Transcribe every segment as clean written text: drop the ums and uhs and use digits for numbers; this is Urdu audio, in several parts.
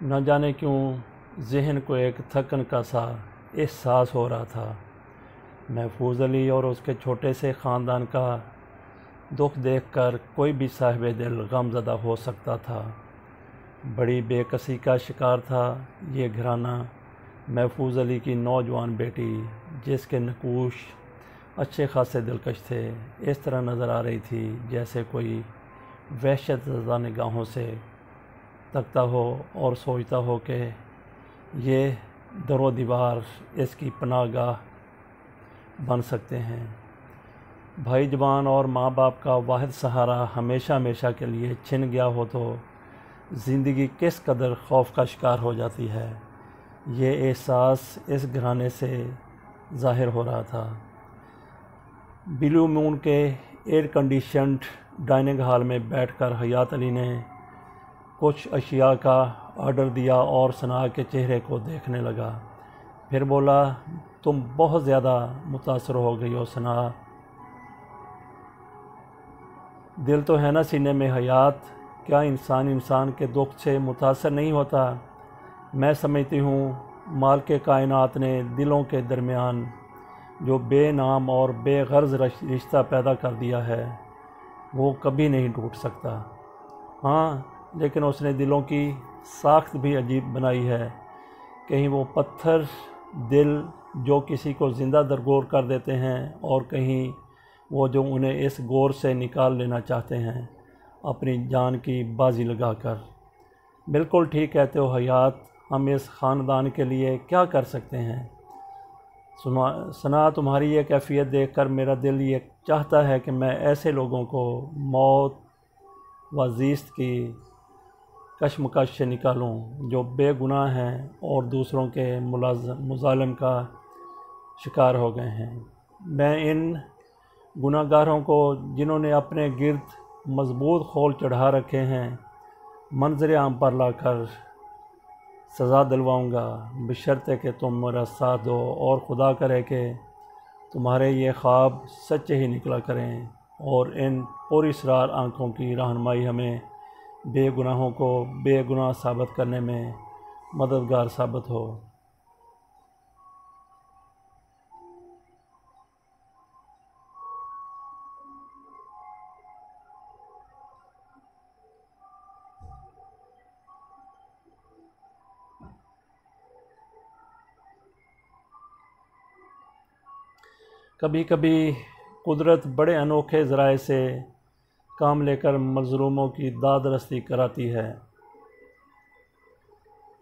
نہ جانے کیوں ذہن کو ایک تھکن کا سا احساس ہو رہا تھا۔ محفوظ علی اور اس کے چھوٹے سے خاندان کا دکھ دیکھ کر کوئی بھی صاحب دل غم زدہ ہو سکتا تھا۔ بڑی بے کسی کا شکار تھا یہ گھرانہ۔ محفوظ علی کی نوجوان بیٹی، جس کے نقوش اچھے خاصے دلکش تھے، اس طرح نظر آ رہی تھی جیسے کوئی وحشت زدہ نگاہوں سے تکتا ہو اور سوچتا ہو کہ یہ در و دیوار اس کی پناہ گاہ بن سکتے ہیں۔ بھائی جوان اور ماں باپ کا واحد سہارا ہمیشہ ہمیشہ کے لیے چھن گیا ہو تو زندگی کس قدر خوف کا شکار ہو جاتی ہے، یہ احساس اس گھرانے سے ظاہر ہو رہا تھا۔ بلیو مون کے ایئر کنڈیشنڈ ڈائننگ ہال میں بیٹھ کر حیات علی نے کچھ اشیاء کا آرڈر دیا اور ثنا کے چہرے کو دیکھنے لگا۔ پھر بولا، تم بہت زیادہ متاثر ہو گئی ہو ثنا۔ دل تو ہے نا سینے میں حیات، کیا انسان کے دکھ سے متاثر نہیں ہوتا؟ میں سمجھتی ہوں مالک کائنات نے دلوں کے درمیان جو بے نام اور بے غرض رشتہ پیدا کر دیا ہے وہ کبھی نہیں ٹوٹ سکتا۔ ہاں، لیکن اس نے دلوں کی ساخت بھی عجیب بنائی ہے، کہیں وہ پتھر دل جو کسی کو زندہ درگور کر دیتے ہیں، اور کہیں وہ جو انہیں اس گور سے نکال لینا چاہتے ہیں اپنی جان کی بازی لگا کر۔ بالکل ٹھیک کہتے ہو حیات، ہم اس خاندان کے لیے کیا کر سکتے ہیں؟ ثنا، تمہاری یہ کیفیت دیکھ کر میرا دل یہ چاہتا ہے کہ میں ایسے لوگوں کو موت و زیست کی کشمکش سے نکالوں جو بے گناہ ہیں اور دوسروں کے مظالم کا شکار ہو گئے ہیں۔ میں ان گناہ گاروں کو جنہوں نے اپنے گرد مضبوط خول چڑھا رکھے ہیں منظر عام پر لا کر سزا دلواؤں گا، بشرطے کہ تم میرا ساتھ دو، اور خدا کرے کہ تمہارے یہ خواب سچے ہی نکلا کریں اور ان پر اسرار آنکھوں کی رہنمائی ہمیں بے گناہوں کو بے گناہ ثابت کرنے میں مددگار ثابت ہو۔ کبھی کبھی قدرت بڑے انوکھے ذرائع سے کام لے کر مظلوموں کی داد رسی کراتی ہے۔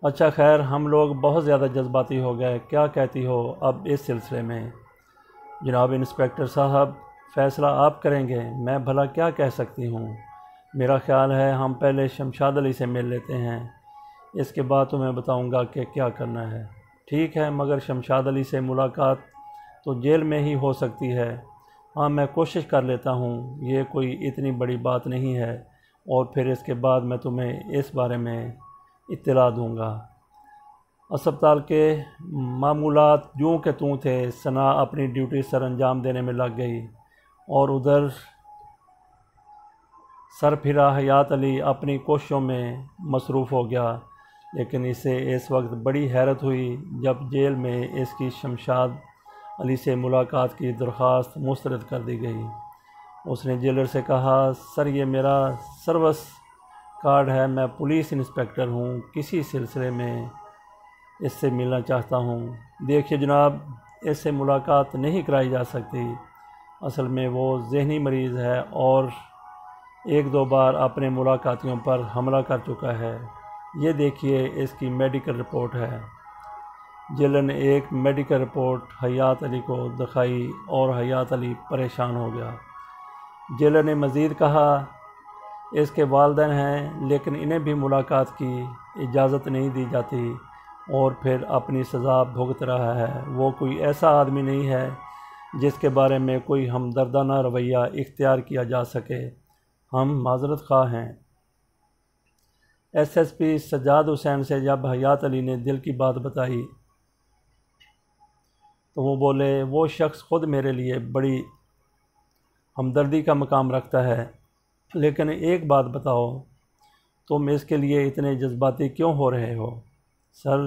اچھا خیر، ہم لوگ بہت زیادہ جذباتی ہو گئے، کیا کہتی ہو اب اس سلسلے میں؟ جناب انسپکٹر صاحب، فیصلہ آپ کریں گے، میں بھلا کیا کہہ سکتی ہوں؟ میرا خیال ہے ہم پہلے شمشاد علی سے مل لیتے ہیں، اس کے بعد تمہیں بتاؤں گا کہ کیا کرنا ہے۔ ٹھیک ہے، مگر شمشاد علی سے ملاقات تو جیل میں ہی ہو سکتی ہے۔ ہاں، میں کوشش کر لیتا ہوں، یہ کوئی اتنی بڑی بات نہیں ہے، اور پھر اس کے بعد میں تمہیں اس بارے میں اطلاع دوں گا۔ اسپتال کے معمولات جوں کہ توں تھے۔ ثنا اپنی ڈیوٹی سر انجام دینے میں لگ گئی اور ادھر سرپھرا حیات علی اپنی کوششوں میں مصروف ہو گیا، لیکن اسے اس وقت بڑی حیرت ہوئی جب جیل میں اس کی شمشاد علی سے ملاقات کی درخواست مسترد کر دی گئی۔ اس نے جیلر سے کہا، سر یہ میرا سروس کارڈ ہے، میں پولیس انسپکٹر ہوں، کسی سلسلے میں اس سے ملنا چاہتا ہوں۔ دیکھیے جناب، اس سے ملاقات نہیں کرائی جا سکتی، اصل میں وہ ذہنی مریض ہے اور ایک دو بار اپنے ملاقاتیوں پر حملہ کر چکا ہے۔ یہ دیکھیے اس کی میڈیکل رپورٹ ہے۔ جیلر نے ایک میڈیکل رپورٹ حیات علی کو دکھائی اور حیات علی پریشان ہو گیا۔ جیلر نے مزید کہا، اس کے والدین ہیں لیکن انہیں بھی ملاقات کی اجازت نہیں دی جاتی اور پھر اپنی سزا بھگت رہا ہے۔ وہ کوئی ایسا آدمی نہیں ہے جس کے بارے میں کوئی ہمدردانہ رویہ اختیار کیا جا سکے۔ ہم معذرت خواہ ہیں۔ ایس پی سجاد حسین سے جب حیات علی نے دل کی بات بتائی تو وہ بولے، وہ شخص خود میرے لیے بڑی ہمدردی کا مقام رکھتا ہے، لیکن ایک بات بتاؤ، تم اس کے لیے اتنے جذباتی کیوں ہو رہے ہو؟ سر،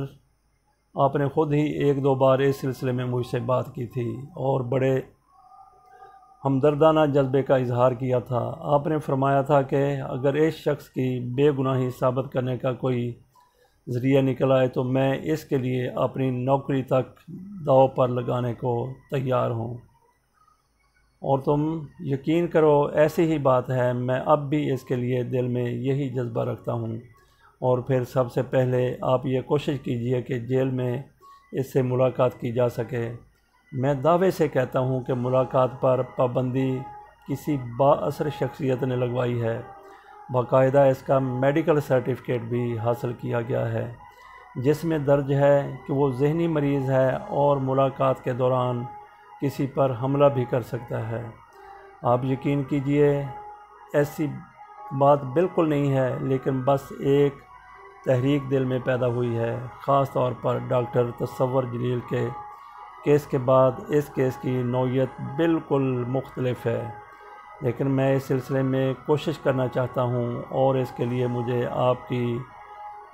آپ نے خود ہی ایک دو بار اس سلسلے میں مجھ سے بات کی تھی اور بڑے ہمدردانہ جذبے کا اظہار کیا تھا۔ آپ نے فرمایا تھا کہ اگر اس شخص کی بے گناہی ثابت کرنے کا کوئی ذریعہ نکل آئے تو میں اس کے لیے اپنی نوکری تک داؤ پر لگانے کو تیار ہوں۔ اور تم یقین کرو ایسی ہی بات ہے، میں اب بھی اس کے لیے دل میں یہی جذبہ رکھتا ہوں۔ اور پھر سب سے پہلے آپ یہ کوشش کیجئے کہ جیل میں اس سے ملاقات کی جا سکے۔ میں دعوے سے کہتا ہوں کہ ملاقات پر پابندی کسی بااثر شخصیت نے لگوائی ہے، باقاعدہ اس کا میڈیکل سرٹیفکیٹ بھی حاصل کیا گیا ہے، جس میں درج ہے کہ وہ ذہنی مریض ہے اور ملاقات کے دوران کسی پر حملہ بھی کر سکتا ہے۔ آپ یقین کیجئے ایسی بات بالکل نہیں ہے، لیکن بس ایک تحریک دل میں پیدا ہوئی ہے، خاص طور پر ڈاکٹر تصور جلیل کے کیس کے بعد۔ اس کیس کی نوعیت بالکل مختلف ہے، لیکن میں اس سلسلے میں کوشش کرنا چاہتا ہوں اور اس کے لیے مجھے آپ کی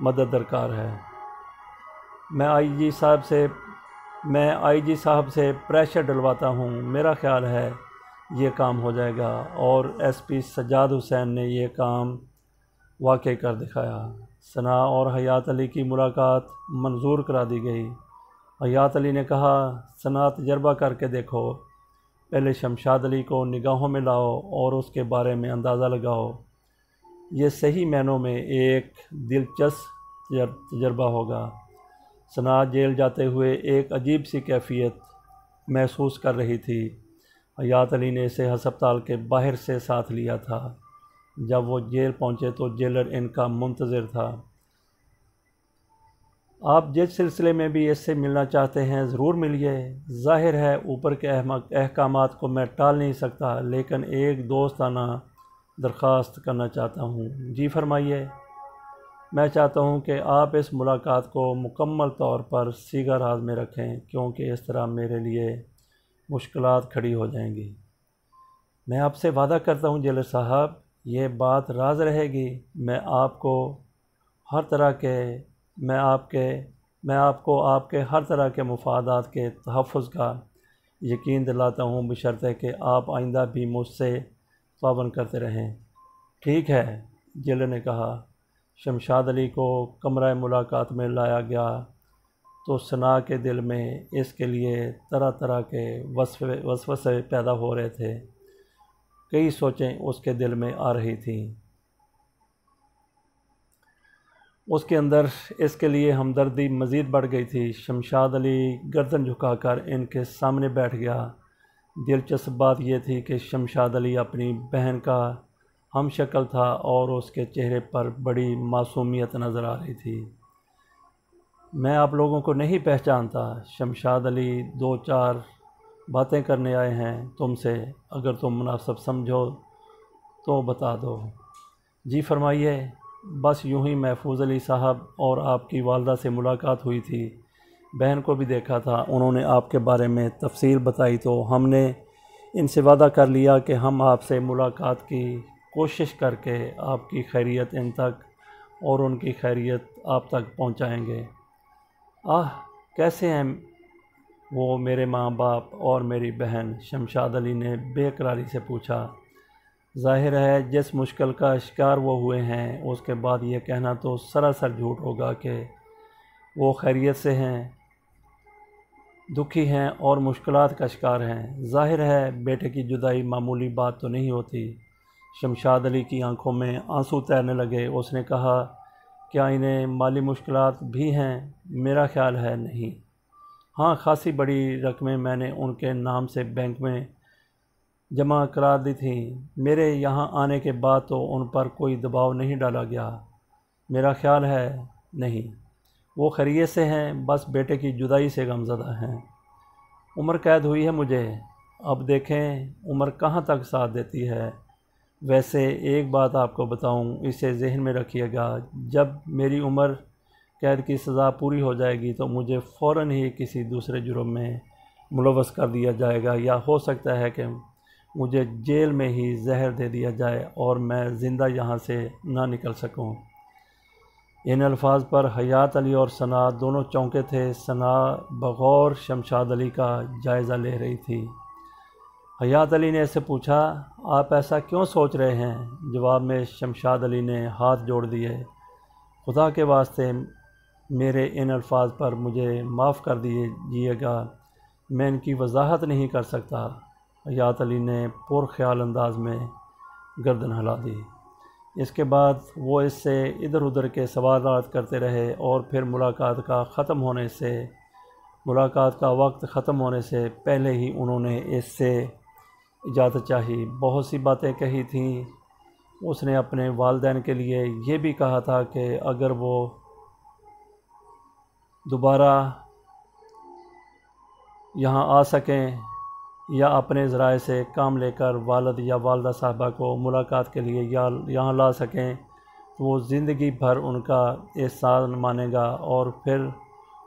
مدد درکار ہے۔ میں آئی جی صاحب سے پریشر ڈلواتا ہوں، میرا خیال ہے یہ کام ہو جائے گا۔ اور ایس پی سجاد حسین نے یہ کام واقع کر دکھایا۔ ثنا اور حیات علی کی ملاقات منظور کرا دی گئی۔ حیات علی نے کہا، ثنا تجربہ کر کے دیکھو، پہلے شمشاد علی کو نگاہوں میں لاؤ اور اس کے بارے میں اندازہ لگاؤ۔ یہ صحیح معنوں میں ایک دلچسپ تجربہ ہوگا۔ ثنا جیل جاتے ہوئے ایک عجیب سی کیفیت محسوس کر رہی تھی۔ حیات علی نے اسے ہسپتال کے باہر سے ساتھ لیا تھا۔ جب وہ جیل پہنچے تو جیلر ان کا منتظر تھا۔ آپ جس سلسلے میں بھی اس سے ملنا چاہتے ہیں ضرور ملیے۔ ظاہر ہے اوپر کے احکامات کو میں ٹال نہیں سکتا، لیکن ایک دوستانہ درخواست کرنا چاہتا ہوں۔ جی فرمائیے۔ میں چاہتا ہوں کہ آپ اس ملاقات کو مکمل طور پر سیگا راز میں رکھیں، کیونکہ اس طرح میرے لیے مشکلات کھڑی ہو جائیں گی۔ میں آپ سے وعدہ کرتا ہوں جیلر صاحب، یہ بات راز رہے گی۔ میں آپ کو آپ کے ہر طرح کے مفادات کے تحفظ کا یقین دلاتا ہوں، بشرطے کہ آپ آئندہ بھی مجھ سے تعاون کرتے رہیں۔ ٹھیک ہے، جیلر نے کہا۔ شمشاد علی کو کمرہ ملاقات میں لایا گیا تو ثنا کے دل میں اس کے لیے طرح طرح کے وسوسے پیدا ہو رہے تھے۔ کئی سوچیں اس کے دل میں آ رہی تھیں۔ اس کے اندر اس کے لیے ہمدردی مزید بڑھ گئی تھی۔ شمشاد علی گردن جھکا کر ان کے سامنے بیٹھ گیا۔ دلچسپ بات یہ تھی کہ شمشاد علی اپنی بہن کا ہم شکل تھا اور اس کے چہرے پر بڑی معصومیت نظر آ رہی تھی۔ میں آپ لوگوں کو نہیں پہچانتا، شمشاد علی، دو چار باتیں کرنے آئے ہیں تم سے، اگر تم مناسب سمجھو تو بتا دو۔ جی فرمائیے۔ بس یوں ہی محفوظ علی صاحب اور آپ کی والدہ سے ملاقات ہوئی تھی، بہن کو بھی دیکھا تھا، انہوں نے آپ کے بارے میں تفصیل بتائی تو ہم نے ان سے وعدہ کر لیا کہ ہم آپ سے ملاقات کی کوشش کر کے آپ کی خیریت ان تک اور ان کی خیریت آپ تک پہنچائیں گے۔ کیسے ہیں وہ میرے ماں باپ اور میری بہن؟ شمشاد علی نے بے قراری سے پوچھا۔ ظاہر ہے جس مشکل کا شکار وہ ہوئے ہیں، اس کے بعد یہ کہنا تو سراسر جھوٹ ہوگا کہ وہ خیریت سے ہیں۔ دکھی ہیں اور مشکلات کا شکار ہیں۔ ظاہر ہے بیٹے کی جدائی معمولی بات تو نہیں ہوتی۔ شمشاد علی کی آنکھوں میں آنسو تیرنے لگے۔ اس نے کہا، کیا انہیں مالی مشکلات بھی ہیں؟ میرا خیال ہے نہیں۔ ہاں، خاصی بڑی رقمیں میں نے ان کے نام سے بینک میں جمع کرا دی تھیں۔ میرے یہاں آنے کے بعد تو ان پر کوئی دباؤ نہیں ڈالا گیا۔ میرا خیال ہے نہیں۔ وہ خیریت سے ہیں، بس بیٹے کی جدائی سے غمزدہ ہیں۔ عمر قید ہوئی ہے مجھے، اب دیکھیں عمر کہاں تک ساتھ دیتی ہے۔ ویسے ایک بات آپ کو بتاؤں، اسے ذہن میں رکھیے گا، جب میری عمر قید کی سزا پوری ہو جائے گی تو مجھے فوراً ہی کسی دوسرے جرم میں ملوث کر دیا جائے گا، یا ہو سکتا ہے کہ مجھے جیل میں ہی زہر دے دیا جائے اور میں زندہ یہاں سے نہ نکل سکوں۔ ان الفاظ پر حیات علی اور ثنا دونوں چونکے تھے۔ ثنا بغور شمشاد علی کا جائزہ لے رہی تھی۔ حیات علی نے اس سے پوچھا، آپ ایسا کیوں سوچ رہے ہیں؟ جواب میں شمشاد علی نے ہاتھ جوڑ دیے، خدا کے واسطے میرے ان الفاظ پر مجھے معاف کر دیجیے گا، میں ان کی وضاحت نہیں کر سکتا۔ حیات علی نے پرخیال انداز میں گردن ہلا دی۔ اس کے بعد وہ اس سے ادھر ادھر کے سوالات کرتے رہے اور پھر ملاقات کا وقت ختم ہونے سے پہلے ہی انہوں نے اس سے اجازت چاہی۔ بہت سی باتیں کہی تھیں۔ اس نے اپنے والدین کے لیے یہ بھی کہا تھا کہ اگر وہ دوبارہ یہاں آ سکیں یا اپنے ذرائع سے کام لے کر والد یا والدہ صاحبہ کو ملاقات کے لیے یہاں لا سکیں تو وہ زندگی بھر ان کا احسان مانے گا۔ اور پھر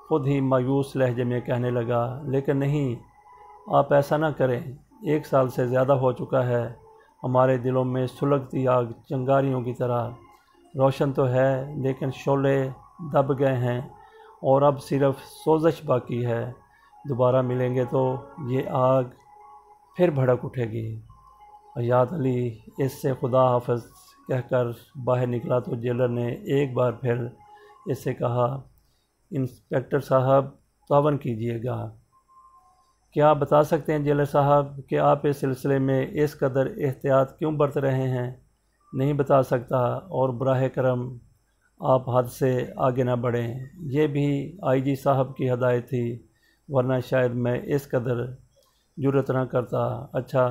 خود ہی مایوس لہجے میں کہنے لگا، لیکن نہیں، آپ ایسا نہ کریں، 1 سال سے زیادہ ہو چکا ہے، ہمارے دلوں میں سلگتی آگ چنگاریوں کی طرح روشن تو ہے لیکن شعلے دب گئے ہیں اور اب صرف سوزش باقی ہے۔ دوبارہ ملیں گے تو یہ آگ پھر بھڑک اٹھے گی۔ حیات علی اس سے خدا حافظ کہہ کر باہر نکلا تو جیلر نے ایک بار پھر اس سے کہا، انسپکٹر صاحب تعاون کیجیے گا۔ کیا آپ بتا سکتے ہیں جیلر صاحب کہ آپ اس سلسلے میں اس قدر احتیاط کیوں برت رہے ہیں؟ نہیں بتا سکتا، اور براہ کرم آپ حد سے آگے نہ بڑھیں۔ یہ بھی آئی جی صاحب کی ہدایت تھی، ورنہ شاید میں اس قدر جرأت نہ کرتا۔ اچھا،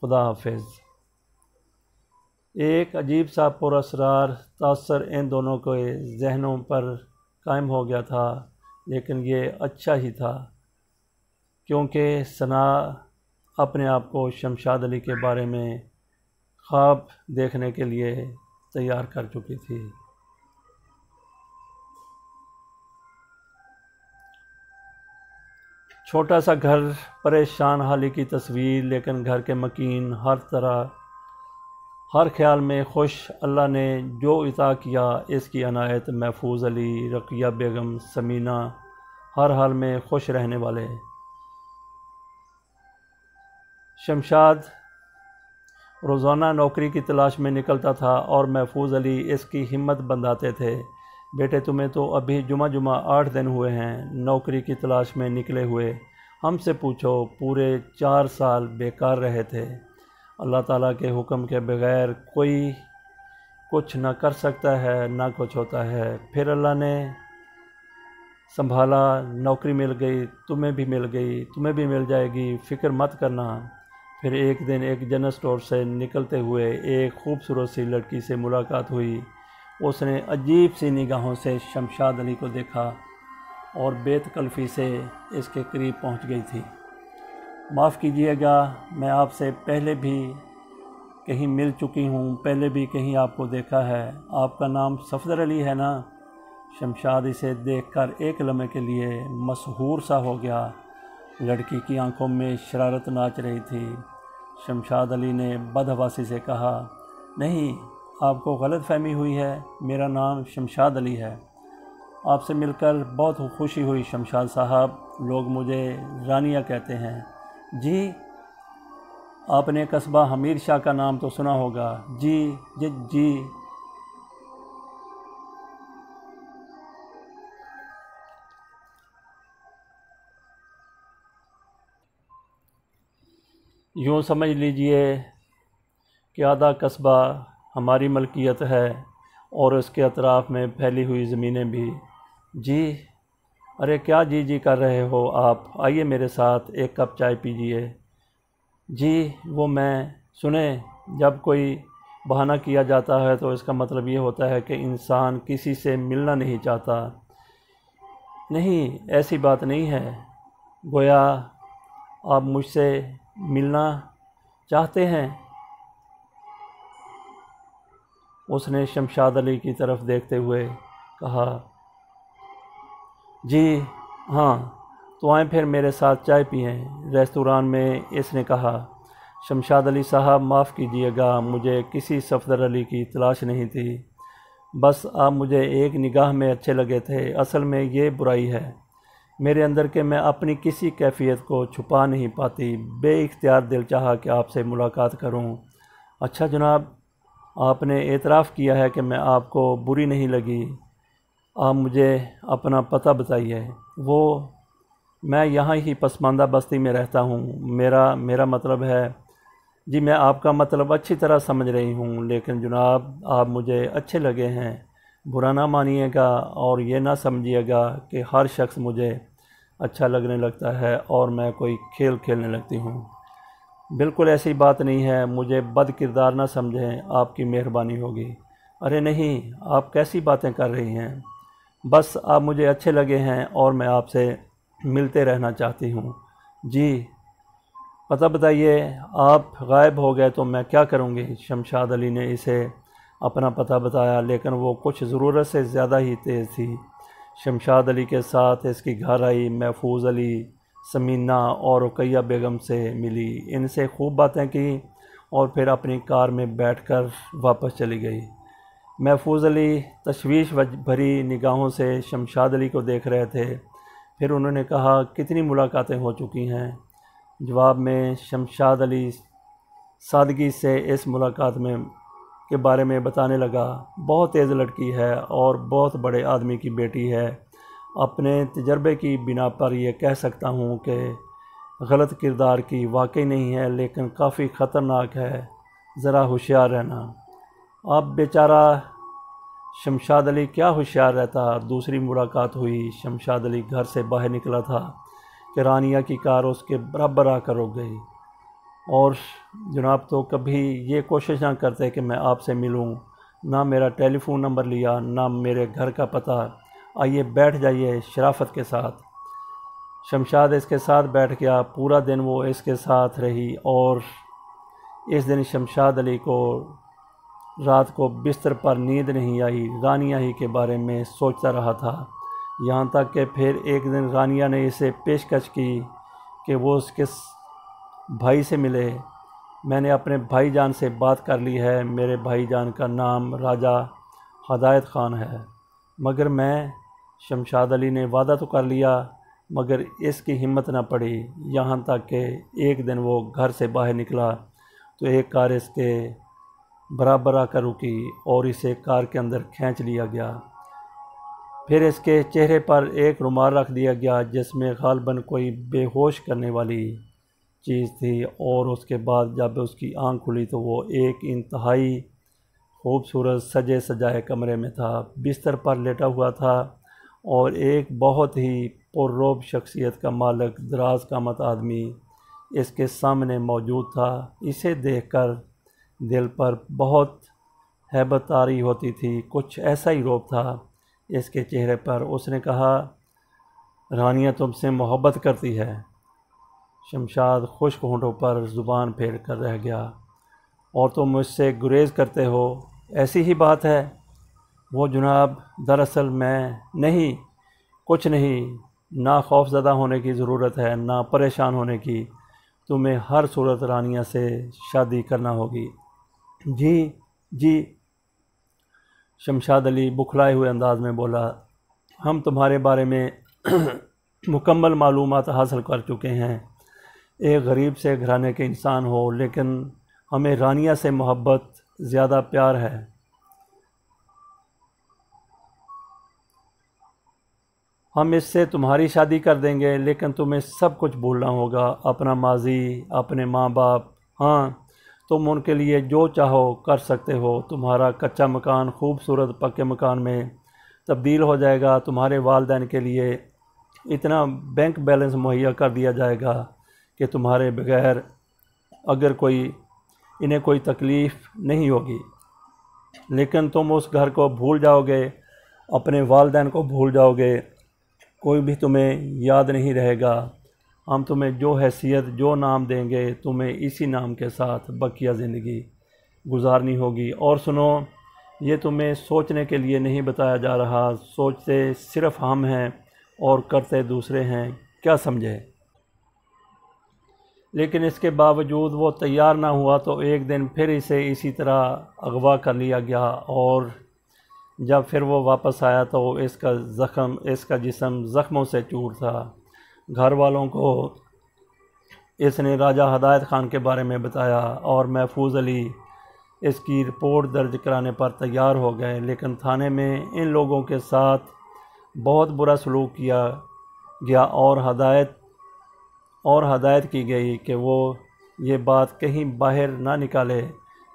خدا حافظ۔ ایک عجیب سا پراسرار تاثر ان دونوں کے ذہنوں پر قائم ہو گیا تھا، لیکن یہ اچھا ہی تھا کیونکہ ثنا اپنے آپ کو شمشاد علی کے بارے میں خواب دیکھنے کے لیے تیار کر چکی تھی۔ چھوٹا سا گھر، پریشان حالی کی تصویر، لیکن گھر کے مکین، ہر طرح ہر خیال میں خوش۔ اللہ نے جو عطا کیا اس کی عنایت۔ محفوظ علی، رقیہ بیگم، ثمینہ، ہر حال میں خوش رہنے والے۔ شمشاد روزانہ نوکری کی تلاش میں نکلتا تھا اور محفوظ علی اس کی ہمت بندھاتے تھے۔ بیٹے تمہیں تو ابھی جمعہ 8 دن ہوئے ہیں نوکری کی تلاش میں نکلے ہوئے، ہم سے پوچھو، پورے 4 سال بیکار رہے تھے۔ اللہ تعالیٰ کے حکم کے بغیر کوئی کچھ نہ کر سکتا ہے، نہ کچھ ہوتا ہے۔ پھر اللہ نے سنبھالا، نوکری مل گئی، تمہیں بھی مل گئی، تمہیں بھی مل جائے گی، فکر مت کرنا۔ پھر ایک دن ایک جنرل اسٹور سے نکلتے ہوئے ایک خوبصورت سی لڑکی سے ملاقات ہوئی۔ اس نے عجیب سی نگاہوں سے شمشاد علی کو دیکھا اور بے تکلفی سے اس کے قریب پہنچ گئی تھی۔ معاف کیجیے گا، میں آپ سے پہلے بھی کہیں مل چکی ہوں، پہلے بھی کہیں آپ کو دیکھا ہے۔ آپ کا نام صفدر علی ہے نا؟ شمشاد اسے دیکھ کر ایک لمحے کے لیے مسحور سا ہو گیا۔ لڑکی کی آنکھوں میں شرارت ناچ رہی تھی۔ شمشاد علی نے بدحواسی سے کہا، نہیں، آپ کو غلط فہمی ہوئی ہے، میرا نام شمشاد علی ہے۔ آپ سے مل کر بہت خوشی ہوئی شمشاد صاحب، لوگ مجھے رانیہ کہتے ہیں۔ جی، آپ نے قصبہ حمیر شاہ کا نام تو سنا ہوگا؟ جی۔ یوں سمجھ لیجئے کہ آدھا قصبہ ہماری ملکیت ہے اور اس کے اطراف میں پھیلی ہوئی زمینیں بھی۔ جی، ارے کیا جی کر رہے ہو آپ؟ آئیے میرے ساتھ ایک کپ چائے پیجئے۔ جی، وہ میں سنیں، جب کوئی بہانہ کیا جاتا ہے تو اس کا مطلب یہ ہوتا ہے کہ انسان کسی سے ملنا نہیں چاہتا۔ نہیں، ایسی بات نہیں ہے، گویا آپ مجھ سے ملنا چاہتے ہیں۔ اس نے شمشاد علی کی طرف دیکھتے ہوئے کہا، جی ہاں، تو آئیں پھر میرے ساتھ چائے پئیں۔ ریستوران میں اس نے کہا، شمشاد علی صاحب معاف کیجیے گا، مجھے کسی صفدر علی کی تلاش نہیں تھی۔ بس آپ مجھے ایک نگاہ میں اچھے لگے تھے۔ اصل میں یہ برائی ہے میرے اندر کہ میں اپنی کسی کیفیت کو چھپا نہیں پاتی۔ بے اختیار دل چاہا کہ آپ سے ملاقات کروں۔ اچھا جناب، آپ نے اعتراف کیا ہے کہ میں آپ کو بری نہیں لگی۔ آپ مجھے اپنا پتہ بتائیے۔ میں یہاں ہی پسماندہ بستی میں رہتا ہوں۔ میرا مطلب ہے جی، میں آپ کا مطلب اچھی طرح سمجھ رہی ہوں، لیکن جناب آپ مجھے اچھے لگے ہیں، برا نہ مانیے گا اور یہ نہ سمجھیے گا کہ ہر شخص مجھے اچھا لگنے لگتا ہے اور میں کوئی کھیل کھیلنے لگتی ہوں۔ بالکل ایسی بات نہیں ہے، مجھے بد کردار نہ سمجھیں، آپ کی مہربانی ہوگی۔ ارے نہیں، آپ کیسی باتیں کر رہی ہیں؟ بس آپ مجھے اچھے لگے ہیں اور میں آپ سے ملتے رہنا چاہتی ہوں۔ جی پتہ بتائیے، آپ غائب ہو گئے تو میں کیا کروں گی؟ شمشاد علی نے اسے اپنا پتہ بتایا، لیکن وہ کچھ ضرورت سے زیادہ ہی تیز تھی۔ شمشاد علی کے ساتھ اس کی گھر آئی، محفوظ علی، سمینہ اور رقیہ بیگم سے ملی، ان سے خوب باتیں کی اور پھر اپنی کار میں بیٹھ کر واپس چلی گئی۔ محفوظ علی تشویش بھری نگاہوں سے شمشاد علی کو دیکھ رہے تھے۔ پھر انہوں نے کہا، کتنی ملاقاتیں ہو چکی ہیں؟ جواب میں شمشاد علی سادگی سے اس ملاقات کے بارے میں بتانے لگا۔ بہت تیز لڑکی ہے اور بہت بڑے آدمی کی بیٹی ہے۔ اپنے تجربے کی بنا پر یہ کہہ سکتا ہوں کہ غلط کردار کی واقعی نہیں ہے، لیکن کافی خطرناک ہے، ذرا ہوشیار رہنا۔ اب بیچارہ شمشاد علی کیا ہوشیار رہتا؟ دوسری ملاقات ہوئی، شمشاد علی گھر سے باہر نکلا تھا کہ رانیہ کی کار اس کے برابر آ کر رک گئی۔ اور جناب تو کبھی یہ کوشش نہ کرتے کہ میں آپ سے ملوں، نہ میرا ٹیلی فون نمبر لیا، نہ میرے گھر کا پتہ۔ آئیے بیٹھ جائیے شرافت کے ساتھ۔ شمشاد اس کے ساتھ بیٹھ گیا۔ پورا دن وہ اس کے ساتھ رہی اور اس دن شمشاد علی کو رات کو بستر پر نیند نہیں آئی، رانیہ ہی کے بارے میں سوچتا رہا تھا، یہاں تک کہ پھر ایک دن رانیہ نے اسے پیشکش کی کہ وہ اس کے بھائی سے ملے۔ میں نے اپنے بھائی جان سے بات کر لی ہے، میرے بھائی جان کا نام راجہ ہدایت خان ہے، مگر شمشاد علی نے وعدہ تو کر لیا، مگر اس کی ہمت نہ پڑی، یہاں تک کہ ایک دن وہ گھر سے باہر نکلا تو ایک کار اس کے برابر آ کر رکی اور اسے کار کے اندر کھینچ لیا گیا۔ پھر اس کے چہرے پر ایک رومال رکھ دیا گیا جس میں غالباً کوئی بے ہوش کرنے والی چیز تھی، اور اس کے بعد جب اس کی آنکھ کھلی تو وہ ایک انتہائی خوبصورت سجے سجائے کمرے میں تھا، بستر پر لیٹا ہوا تھا اور ایک بہت ہی پررعب شخصیت کا مالک دراز قامت آدمی اس کے سامنے موجود تھا۔ اسے دیکھ کر دل پر بہت ہیبت طاری ہوتی تھی، کچھ ایسا ہی رعب تھا اس کے چہرے پر۔ اس نے کہا، رانیہ تم سے محبت کرتی ہے؟ شمشاد خشک ہونٹوں پر زبان پھیر کر رہ گیا۔ اور تم مجھ سے گریز کرتے ہو؟ ایسی ہی بات ہے وہ جناب، دراصل میں نہیں، کچھ نہیں، نہ خوف زدہ ہونے کی ضرورت ہے، نہ پریشان ہونے کی، تمہیں ہر صورت رانیہ سے شادی کرنا ہوگی۔ جی شمشاد علی بکھلائے ہوئے انداز میں بولا، ہم تمہارے بارے میں مکمل معلومات حاصل کر چکے ہیں۔ ایک غریب سے گھرانے کے انسان ہو، لیکن ہمیں رانیہ سے محبت، زیادہ پیار ہے۔ ہم اس سے تمہاری شادی کر دیں گے، لیکن تمہیں سب کچھ بھولنا ہوگا، اپنا ماضی، اپنے ماں باپ۔ ہاں، تم ان کے لیے جو چاہو کر سکتے ہو، تمہارا کچا مکان خوبصورت پکے مکان میں تبدیل ہو جائے گا، تمہارے والدین کے لیے اتنا بینک بیلنس مہیا کر دیا جائے گا کہ تمہارے بغیر انہیں کوئی تکلیف نہیں ہوگی، لیکن تم اس گھر کو بھول جاؤ گے، اپنے والدین کو بھول جاؤ گے، کوئی بھی تمہیں یاد نہیں رہے گا، ہم تمہیں جو حیثیت، جو نام دیں گے، تمہیں اسی نام کے ساتھ بقیہ زندگی گزارنی ہوگی۔ اور سنو، یہ تمہیں سوچنے کے لیے نہیں بتایا جا رہا، سوچتے صرف ہم ہیں اور کرتے دوسرے ہیں، کیا سمجھے؟ لیکن اس کے باوجود وہ تیار نہ ہوا تو ایک دن پھر اسے اسی طرح اغوا کر لیا گیا اور جب پھر وہ واپس آیا تو اس کا جسم زخموں سے چور تھا۔ گھر والوں کو اس نے راجہ ہدایت خان کے بارے میں بتایا اور محفوظ علی اس کی رپورٹ درج کرانے پر تیار ہو گئے، لیکن تھانے میں ان لوگوں کے ساتھ بہت برا سلوک کیا گیا اور ہدایت کی گئی کہ وہ یہ بات کہیں باہر نہ نکالے۔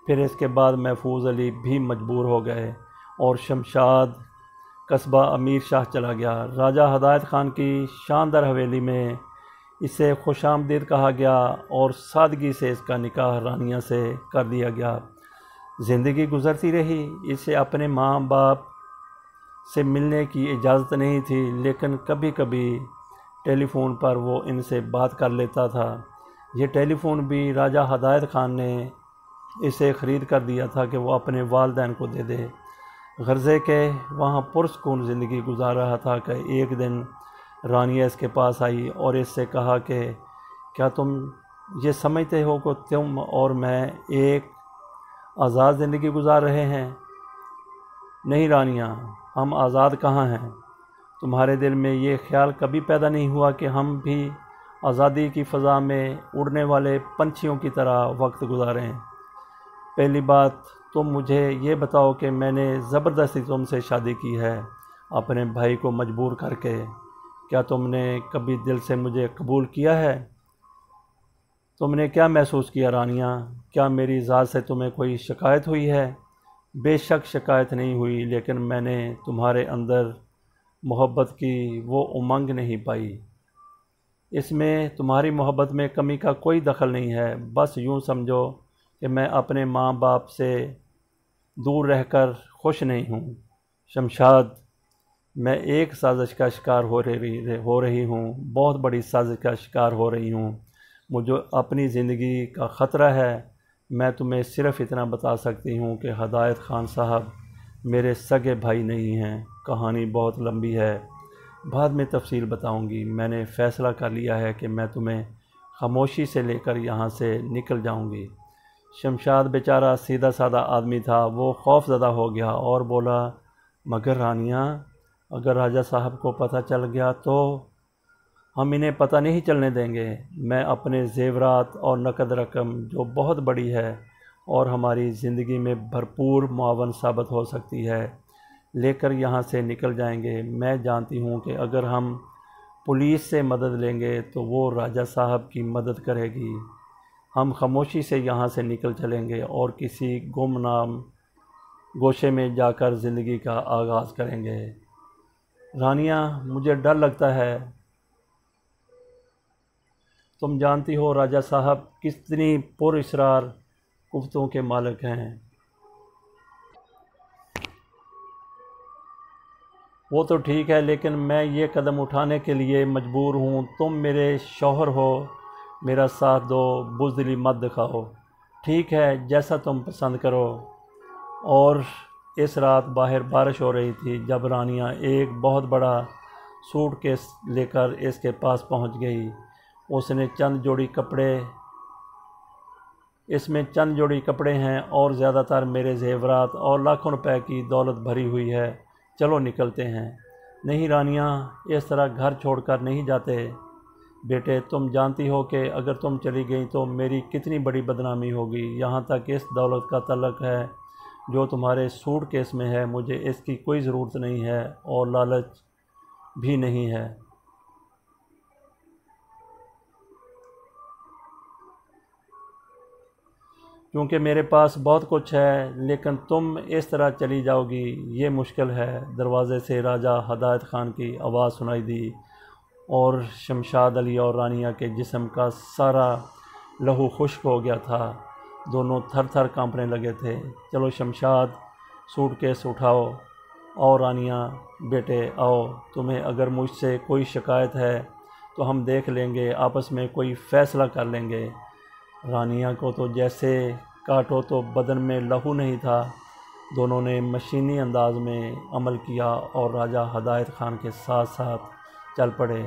پھر اس کے بعد محفوظ علی بھی مجبور ہو گئے اور شمشاد قصبہ امیر شاہ چلا گیا۔ راجہ ہدایت خان کی شاندار حویلی میں اسے خوش آمدید کہا گیا اور سادگی سے اس کا نکاح رانیہ سے کر دیا گیا۔ زندگی گزرتی رہی۔ اسے اپنے ماں باپ سے ملنے کی اجازت نہیں تھی، لیکن کبھی کبھی ٹیلی فون پر وہ ان سے بات کر لیتا تھا۔ یہ ٹیلی فون بھی راجہ ہدایت خان نے اسے خرید کر دیا تھا کہ وہ اپنے والدین کو دے دے۔ غرضے کہ وہاں پرسکون زندگی گزار رہا تھا کہ ایک دن رانیہ اس کے پاس آئی اور اس سے کہا کہ کیا تم یہ سمجھتے ہو کہ تم اور میں ایک آزاد زندگی گزار رہے ہیں؟ نہیں رانیہ، ہم آزاد کہاں ہیں؟ تمہارے دل میں یہ خیال کبھی پیدا نہیں ہوا کہ ہم بھی آزادی کی فضا میں اڑنے والے پنچھیوں کی طرح وقت گزاریں؟ پہلی بات تم مجھے یہ بتاؤ کہ میں نے زبردستی تم سے شادی کی ہے، اپنے بھائی کو مجبور کر کے۔ کیا تم نے کبھی دل سے مجھے قبول کیا ہے؟ تم نے کیا محسوس کیا رانیہ؟ کیا میری ذات سے تمہیں کوئی شکایت ہوئی ہے؟ بے شک شکایت نہیں ہوئی، لیکن میں نے تمہارے اندر محبت کی وہ امنگ نہیں پائی۔ اس میں تمہاری محبت میں کمی کا کوئی دخل نہیں ہے۔ بس یوں سمجھو کہ میں اپنے ماں باپ سے دور رہ کر خوش نہیں ہوں۔ شمشاد، میں ایک سازش کا شکار ہو رہی ہوں، بہت بڑی سازش کا شکار ہو رہی ہوں۔ مجھے اپنی زندگی کا خطرہ ہے۔ میں تمہیں صرف اتنا بتا سکتی ہوں کہ ہدایت خان صاحب میرے سگے بھائی نہیں ہیں۔ کہانی بہت لمبی ہے، بعد میں تفصیل بتاؤں گی۔ میں نے فیصلہ کر لیا ہے کہ میں تمہیں خاموشی سے لے کر یہاں سے نکل جاؤں گی۔ شمشاد بیچارہ سیدھا سادہ آدمی تھا، وہ خوف زدہ ہو گیا اور بولا، مگر رانیہ، اگر راجہ صاحب کو پتہ چل گیا تو؟ ہم انہیں پتہ نہیں چلنے دیں گے۔ میں اپنے زیورات اور نقد رقم جو بہت بڑی ہے اور ہماری زندگی میں بھرپور معاون ثابت ہو سکتی ہے لے کر یہاں سے نکل جائیں گے۔ میں جانتی ہوں کہ اگر ہم پولیس سے مدد لیں گے تو وہ راجہ صاحب کی مدد کرے گی۔ ہم خاموشی سے یہاں سے نکل چلیں گے اور کسی گمنام گوشے میں جا کر زندگی کا آغاز کریں گے۔ رانیہ، مجھے ڈر لگتا ہے۔ تم جانتی ہو راجہ صاحب کتنی پر اسرار قوتوں کے مالک ہیں۔ وہ تو ٹھیک ہے، لیکن میں یہ قدم اٹھانے کے لیے مجبور ہوں۔ تم میرے شوہر ہو، میرا ساتھ دو، بزدلی مت دکھاؤ۔ ٹھیک ہے، جیسا تم پسند کرو۔ اور اس رات باہر بارش ہو رہی تھی جب رانیہ ایک بہت بڑا سوٹ کیس لے کر اس کے پاس پہنچ گئی۔ اس میں چند جوڑی کپڑے ہیں اور زیادہ تر میرے زیورات اور لاکھوں روپے کی دولت بھری ہوئی ہے۔ چلو نکلتے ہیں۔ نہیں رانیہ، اس طرح گھر چھوڑ کر نہیں جاتے بیٹے۔ تم جانتی ہو کہ اگر تم چلی گئی تو میری کتنی بڑی بدنامی ہوگی۔ یہاں تک اس دولت کا تعلق ہے جو تمہارے سوٹ کیس میں ہے، مجھے اس کی کوئی ضرورت نہیں ہے اور لالچ بھی نہیں ہے۔ کیونکہ میرے پاس بہت کچھ ہے، لیکن تم اس طرح چلی جاؤ گی، یہ مشکل ہے۔ دروازے سے راجہ ہدایت خان کی آواز سنائی دی اور شمشاد علی اور رانیہ کے جسم کا سارا لہو خشک ہو گیا تھا۔ دونوں تھر تھر کانپنے لگے تھے۔ چلو شمشاد، سوٹ کیس اٹھاؤ۔ اور رانیہ بیٹے آؤ، تمہیں اگر مجھ سے کوئی شکایت ہے تو ہم دیکھ لیں گے، آپس میں کوئی فیصلہ کر لیں گے۔ رانیہ کو تو جیسے کاٹو تو بدن میں لہو نہیں تھا۔ دونوں نے مشینی انداز میں عمل کیا اور راجہ ہدایت خان کے ساتھ ساتھ چل پڑے۔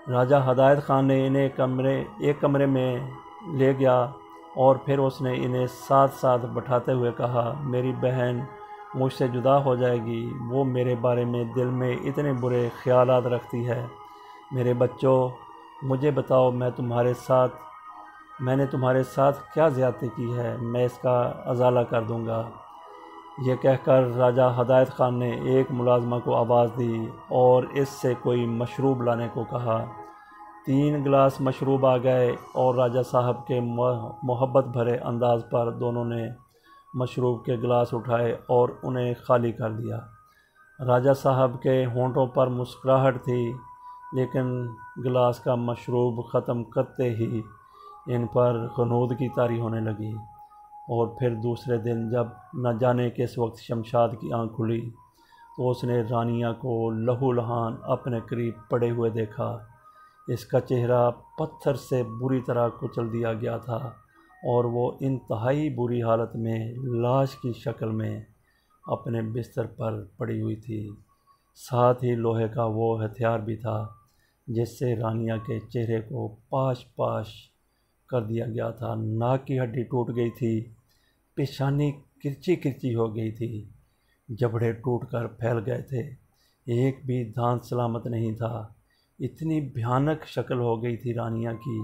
راجہ ہدایت خان نے انہیں ایک کمرے میں لے گیا اور پھر اس نے انہیں ساتھ ساتھ بٹھاتے ہوئے کہا، میری بہن مجھ سے جدا ہو جائے گی۔ وہ میرے بارے میں دل میں اتنے برے خیالات رکھتی ہے۔ میرے بچوں، مجھے بتاؤ میں نے تمہارے ساتھ کیا زیادتی کی ہے، میں اس کا ازالہ کر دوں گا۔ یہ کہہ کر راجہ ہدایت خان نے ایک ملازمہ کو آواز دی اور اس سے کوئی مشروب لانے کو کہا۔ 3 گلاس مشروب آ گئے اور راجہ صاحب کے محبت بھرے انداز پر دونوں نے مشروب کے گلاس اٹھائے اور انہیں خالی کر دیا۔ راجہ صاحب کے ہونٹوں پر مسکراہٹ تھی، لیکن گلاس کا مشروب ختم کرتے ہی ان پر غنود کی طاری ہونے لگی۔ اور پھر دوسرے دن جب نہ جانے کس وقت شمشاد کی آنکھ کھلی تو اس نے رانیہ کو لہو لہان اپنے قریب پڑے ہوئے دیکھا۔ اس کا چہرہ پتھر سے بری طرح کچل دیا گیا تھا اور وہ انتہائی بری حالت میں لاش کی شکل میں اپنے بستر پر پڑی ہوئی تھی۔ ساتھ ہی لوہے کا وہ ہتھیار بھی تھا جس سے رانیہ کے چہرے کو پاش پاش کر دیا گیا تھا۔ ناک کی ہڈی ٹوٹ گئی تھی، پیشانی کرچی کرچی ہو گئی تھی، جبڑے ٹوٹ کر پھیل گئے تھے، ایک بھی دانت سلامت نہیں تھا۔ اتنی بھیانک شکل ہو گئی تھی رانیہ کی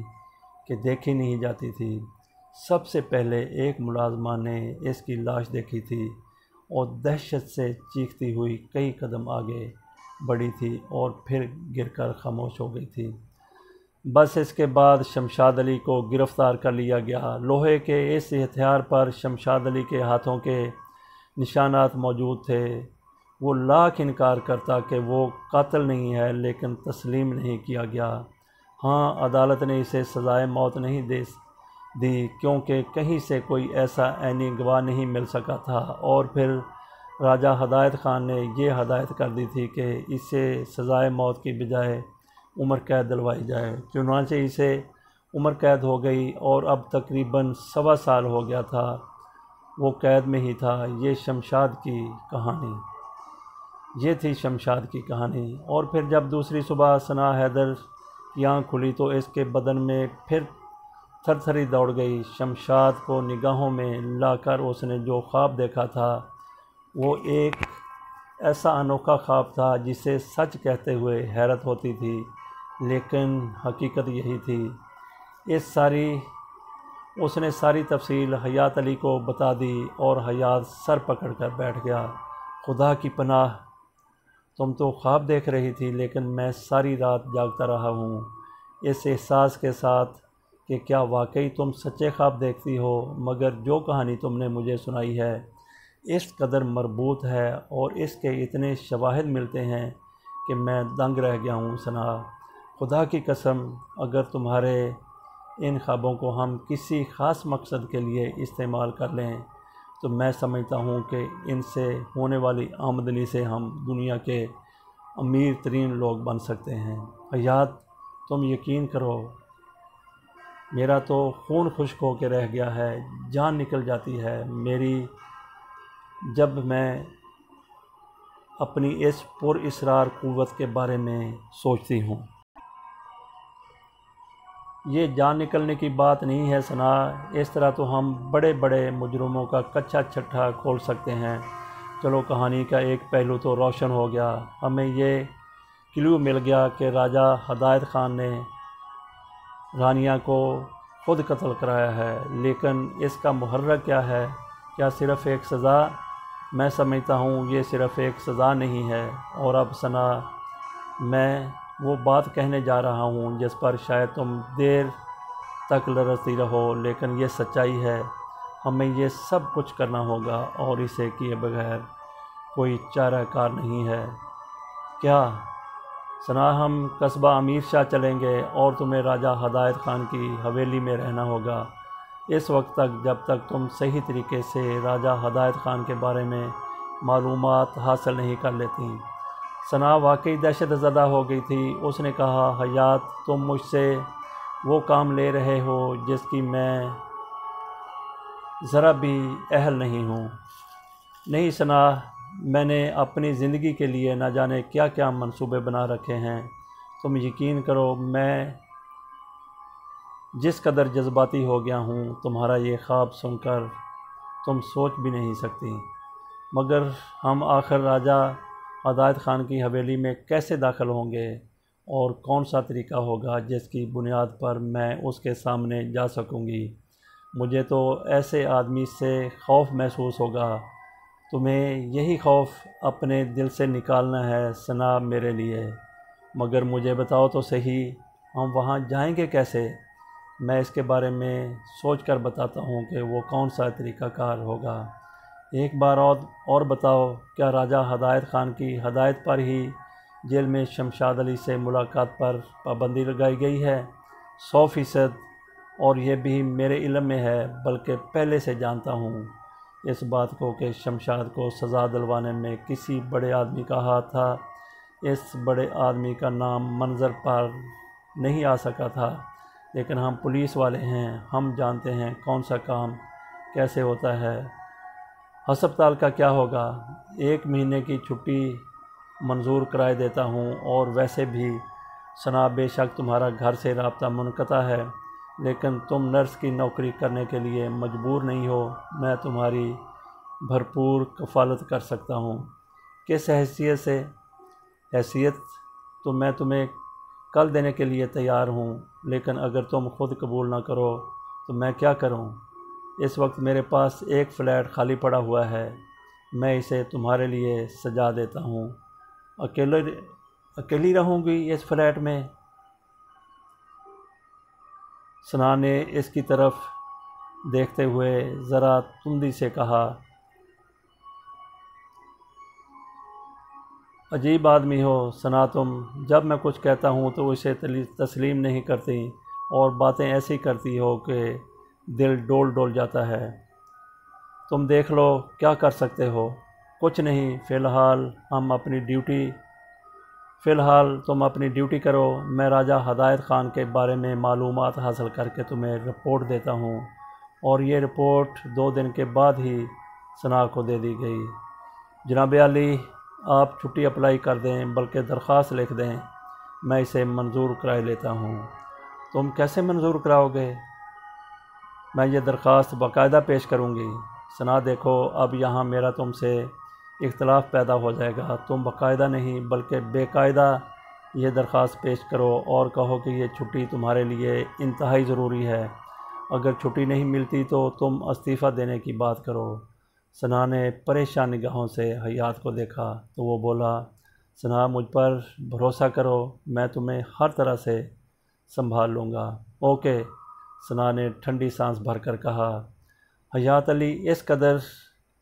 کہ دیکھی نہیں جاتی تھی۔ سب سے پہلے ایک ملازمہ نے اس کی لاش دیکھی تھی اور دہشت سے چیختی ہوئی کئی قدم آگے بڑھی تھی اور پھر گر کر خاموش ہو گئی تھی۔ بس اس کے بعد شمشاد علی کو گرفتار کر لیا گیا۔ لوہے کے اس ہتھیار پر شمشاد علی کے ہاتھوں کے نشانات موجود تھے۔ وہ لاکھ انکار کرتا کہ وہ قاتل نہیں ہے، لیکن تسلیم نہیں کیا گیا۔ ہاں، عدالت نے اسے سزائے موت نہیں دی کیونکہ کہیں سے کوئی ایسا عینی گواہ نہیں مل سکا تھا، اور پھر راجہ ہدایت خان نے یہ ہدایت کر دی تھی کہ اسے سزائے موت کی بجائے عمر قید دلوائی جائے۔ چنانچہ اسے عمر قید ہو گئی اور اب تقریباً 1.25 سال ہو گیا تھا وہ قید میں ہی تھا۔ یہ تھی شمشاد کی کہانی۔ اور پھر جب دوسری صبح ثنا حیدر کی آنکھ کھلی تو اس کے بدن میں پھر تھر تھری دوڑ گئی۔ شمشاد کو نگاہوں میں لا کر اس نے جو خواب دیکھا تھا وہ ایک ایسا انوکھا خواب تھا جسے سچ کہتے ہوئے حیرت ہوتی تھی، لیکن حقیقت یہی تھی۔ اس نے ساری تفصیل حیات علی کو بتا دی اور حیات سر پکڑ کر بیٹھ گیا۔ خدا کی پناہ، تم تو خواب دیکھ رہی تھی، لیکن میں ساری رات جاگتا رہا ہوں، اس احساس کے ساتھ کہ کیا واقعی تم سچے خواب دیکھتی ہو، مگر جو کہانی تم نے مجھے سنائی ہے اس قدر مربوط ہے اور اس کے اتنے شواہد ملتے ہیں کہ میں دنگ رہ گیا ہوں۔ ثنا، خدا کی قسم، اگر تمہارے ان خوابوں کو ہم کسی خاص مقصد کے لیے استعمال کر لیں تو میں سمجھتا ہوں کہ ان سے ہونے والی آمدنی سے ہم دنیا کے امیر ترین لوگ بن سکتے ہیں۔ حیات، تم یقین کرو، میرا تو خون خشک ہو کے رہ گیا ہے، جان نکل جاتی ہے میری جب میں اپنی اس پر اسرار قوت کے بارے میں سوچتی ہوں۔ یہ جان نکلنے کی بات نہیں ہے ثنا، اس طرح تو ہم بڑے بڑے مجرموں کا کچا چھٹا کھول سکتے ہیں۔ چلو، کہانی کا ایک پہلو تو روشن ہو گیا، ہمیں یہ کلیو مل گیا کہ راجہ ہدایت خان نے رانیہ کو خود قتل کرایا ہے، لیکن اس کا محرک کیا ہے؟ کیا صرف ایک سزا؟ میں سمجھتا ہوں یہ صرف ایک سزا نہیں ہے۔ اور اب ثنا، میں وہ بات کہنے جا رہا ہوں جس پر شاید تم دیر تک لرزتی رہو، لیکن یہ سچائی ہے، ہمیں یہ سب کچھ کرنا ہوگا اور اسے کیے بغیر کوئی چارہ کار نہیں ہے۔ کیا ثنا؟ ہم قصبہ امیر شاہ چلیں گے اور تمہیں راجہ ہدایت خان کی حویلی میں رہنا ہوگا اس وقت تک جب تک تم صحیح طریقے سے راجہ ہدایت خان کے بارے میں معلومات حاصل نہیں کر لیتی۔ ثنا واقعی دہشت زدہ ہو گئی تھی۔ اس نے کہا، حیات، تم مجھ سے وہ کام لے رہے ہو جس کی میں ذرا بھی اہل نہیں ہوں۔ نہیں ثنا، میں نے اپنی زندگی کے لیے نہ جانے کیا کیا منصوبے بنا رکھے ہیں۔ تم یقین کرو، میں جس قدر جذباتی ہو گیا ہوں تمہارا یہ خواب سن کر تم سوچ بھی نہیں سکتی۔ مگر ہم آخر راجہ ہدایت خان کی حویلی میں کیسے داخل ہوں گے، اور کون سا طریقہ ہوگا جس کی بنیاد پر میں اس کے سامنے جا سکوں گی؟ مجھے تو ایسے آدمی سے خوف محسوس ہوگا۔ تمہیں یہی خوف اپنے دل سے نکالنا ہے ثنا میرے لیے، مگر مجھے بتاؤ تو صحیح، ہم وہاں جائیں گے کیسے؟ میں اس کے بارے میں سوچ کر بتاتا ہوں کہ وہ کون سا طریقہ کار ہوگا۔ ایک بار اور بتاؤ، کیا راجہ ہدایت خان کی ہدایت پر ہی جیل میں شمشاد علی سے ملاقات پر پابندی لگائی گئی ہے؟ 100%، اور یہ بھی میرے علم میں ہے، بلکہ پہلے سے جانتا ہوں اس بات کو کہ شمشاد کو سزا دلوانے میں کسی بڑے آدمی کا ہاتھ تھا۔ اس بڑے آدمی کا نام منظر پر نہیں آ سکا تھا، لیکن ہم پولیس والے ہیں، ہم جانتے ہیں کون سا کام کیسے ہوتا ہے۔ ہسپتال کا کیا ہوگا؟ 1 مہینے کی چھٹی منظور کرائے دیتا ہوں، اور ویسے بھی ثنا بے شک تمہارا گھر سے رابطہ منقطع ہے، لیکن تم نرس کی نوکری کرنے کے لیے مجبور نہیں ہو، میں تمہاری بھرپور کفالت کر سکتا ہوں۔ کس حیثیت سے؟ حیثیت تو میں تمہیں کل دینے کے لیے تیار ہوں، لیکن اگر تم خود قبول نہ کرو تو میں کیا کروں؟ اس وقت میرے پاس ایک فلیٹ خالی پڑا ہوا ہے، میں اسے تمہارے لیے سجا دیتا ہوں۔ اکیلی رہوں گی اس فلیٹ میں؟ ثنا نے اس کی طرف دیکھتے ہوئے ذرا تندی سے کہا، عجیب آدمی ہو ثنا تم، جب میں کچھ کہتا ہوں تو اسے تسلیم نہیں کرتی، اور باتیں ایسی کرتی ہو کہ دل ڈول جاتا ہے۔ تم دیکھ لو کیا کر سکتے ہو۔ کچھ نہیں، فی الحال تم اپنی ڈیوٹی کرو، میں راجہ ہدایت خان کے بارے میں معلومات حاصل کر کے تمہیں رپورٹ دیتا ہوں۔ اور یہ رپورٹ 2 دن کے بعد ہی ثنا کو دے دی گئی۔ جناب عالی، آپ چھٹی اپلائی کر دیں، بلکہ درخواست لکھ دیں، میں اسے منظور کرائے لیتا ہوں۔ تم کیسے منظور کراؤ گے؟ میں یہ درخواست باقاعدہ پیش کروں گی۔ ثنا دیکھو، اب یہاں میرا تم سے اختلاف پیدا ہو جائے گا۔ تم باقاعدہ نہیں بلکہ بے قاعدہ یہ درخواست پیش کرو اور کہو کہ یہ چھٹی تمہارے لیے انتہائی ضروری ہے۔ اگر چھٹی نہیں ملتی تو تم استعفیٰ دینے کی بات کرو۔ ثنا نے پریشان نگاہوں سے حیات کو دیکھا تو وہ بولا، ثنا مجھ پر بھروسہ کرو، میں تمہیں ہر طرح سے سنبھال لوں گا۔ اوکے، ثنا نے ٹھنڈی سانس بھر کر کہا۔ حیات علی اس قدر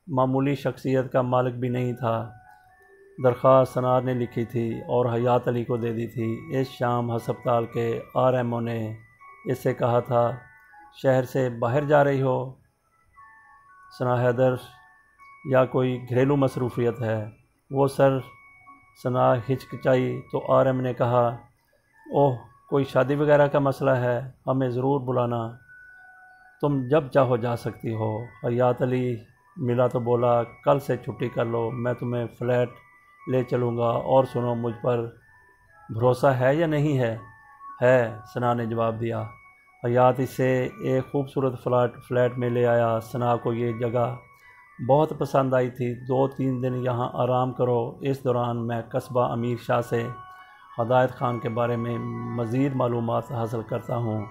معمولی شخصیت کا مالک بھی نہیں تھا۔ درخواست ثنا نے لکھی تھی اور حیات علی کو دے دی تھی۔ اس شام ہسپتال کے RMO نے اس سے کہا تھا، شہر سے باہر جا رہی ہو ثنا حیدر، یا کوئی گھریلو مصروفیت ہے؟ وہ سر ثنا ہچکچائی تو RM نے کہا، اوہ کوئی شادی وغیرہ کا مسئلہ ہے، ہمیں ضرور بلانا، تم جب چاہو جا سکتی ہو۔ حیات علی ملا تو بولا، کل سے چھٹی کر لو، میں تمہیں فلیٹ لے چلوں گا، اور سنو مجھ پر بھروسہ ہے یا نہیں ہے؟ ہے، ثنا نے جواب دیا۔ حیات اسے ایک خوبصورت فلیٹ میں لے آیا۔ ثنا کو یہ جگہ بہت پسند آئی تھی۔ 2-3 دن یہاں آرام کرو، اس دوران میں قصبہ امیر شاہ سے ہدایت خان کے بارے میں مزید معلومات حاصل کرتا ہوں۔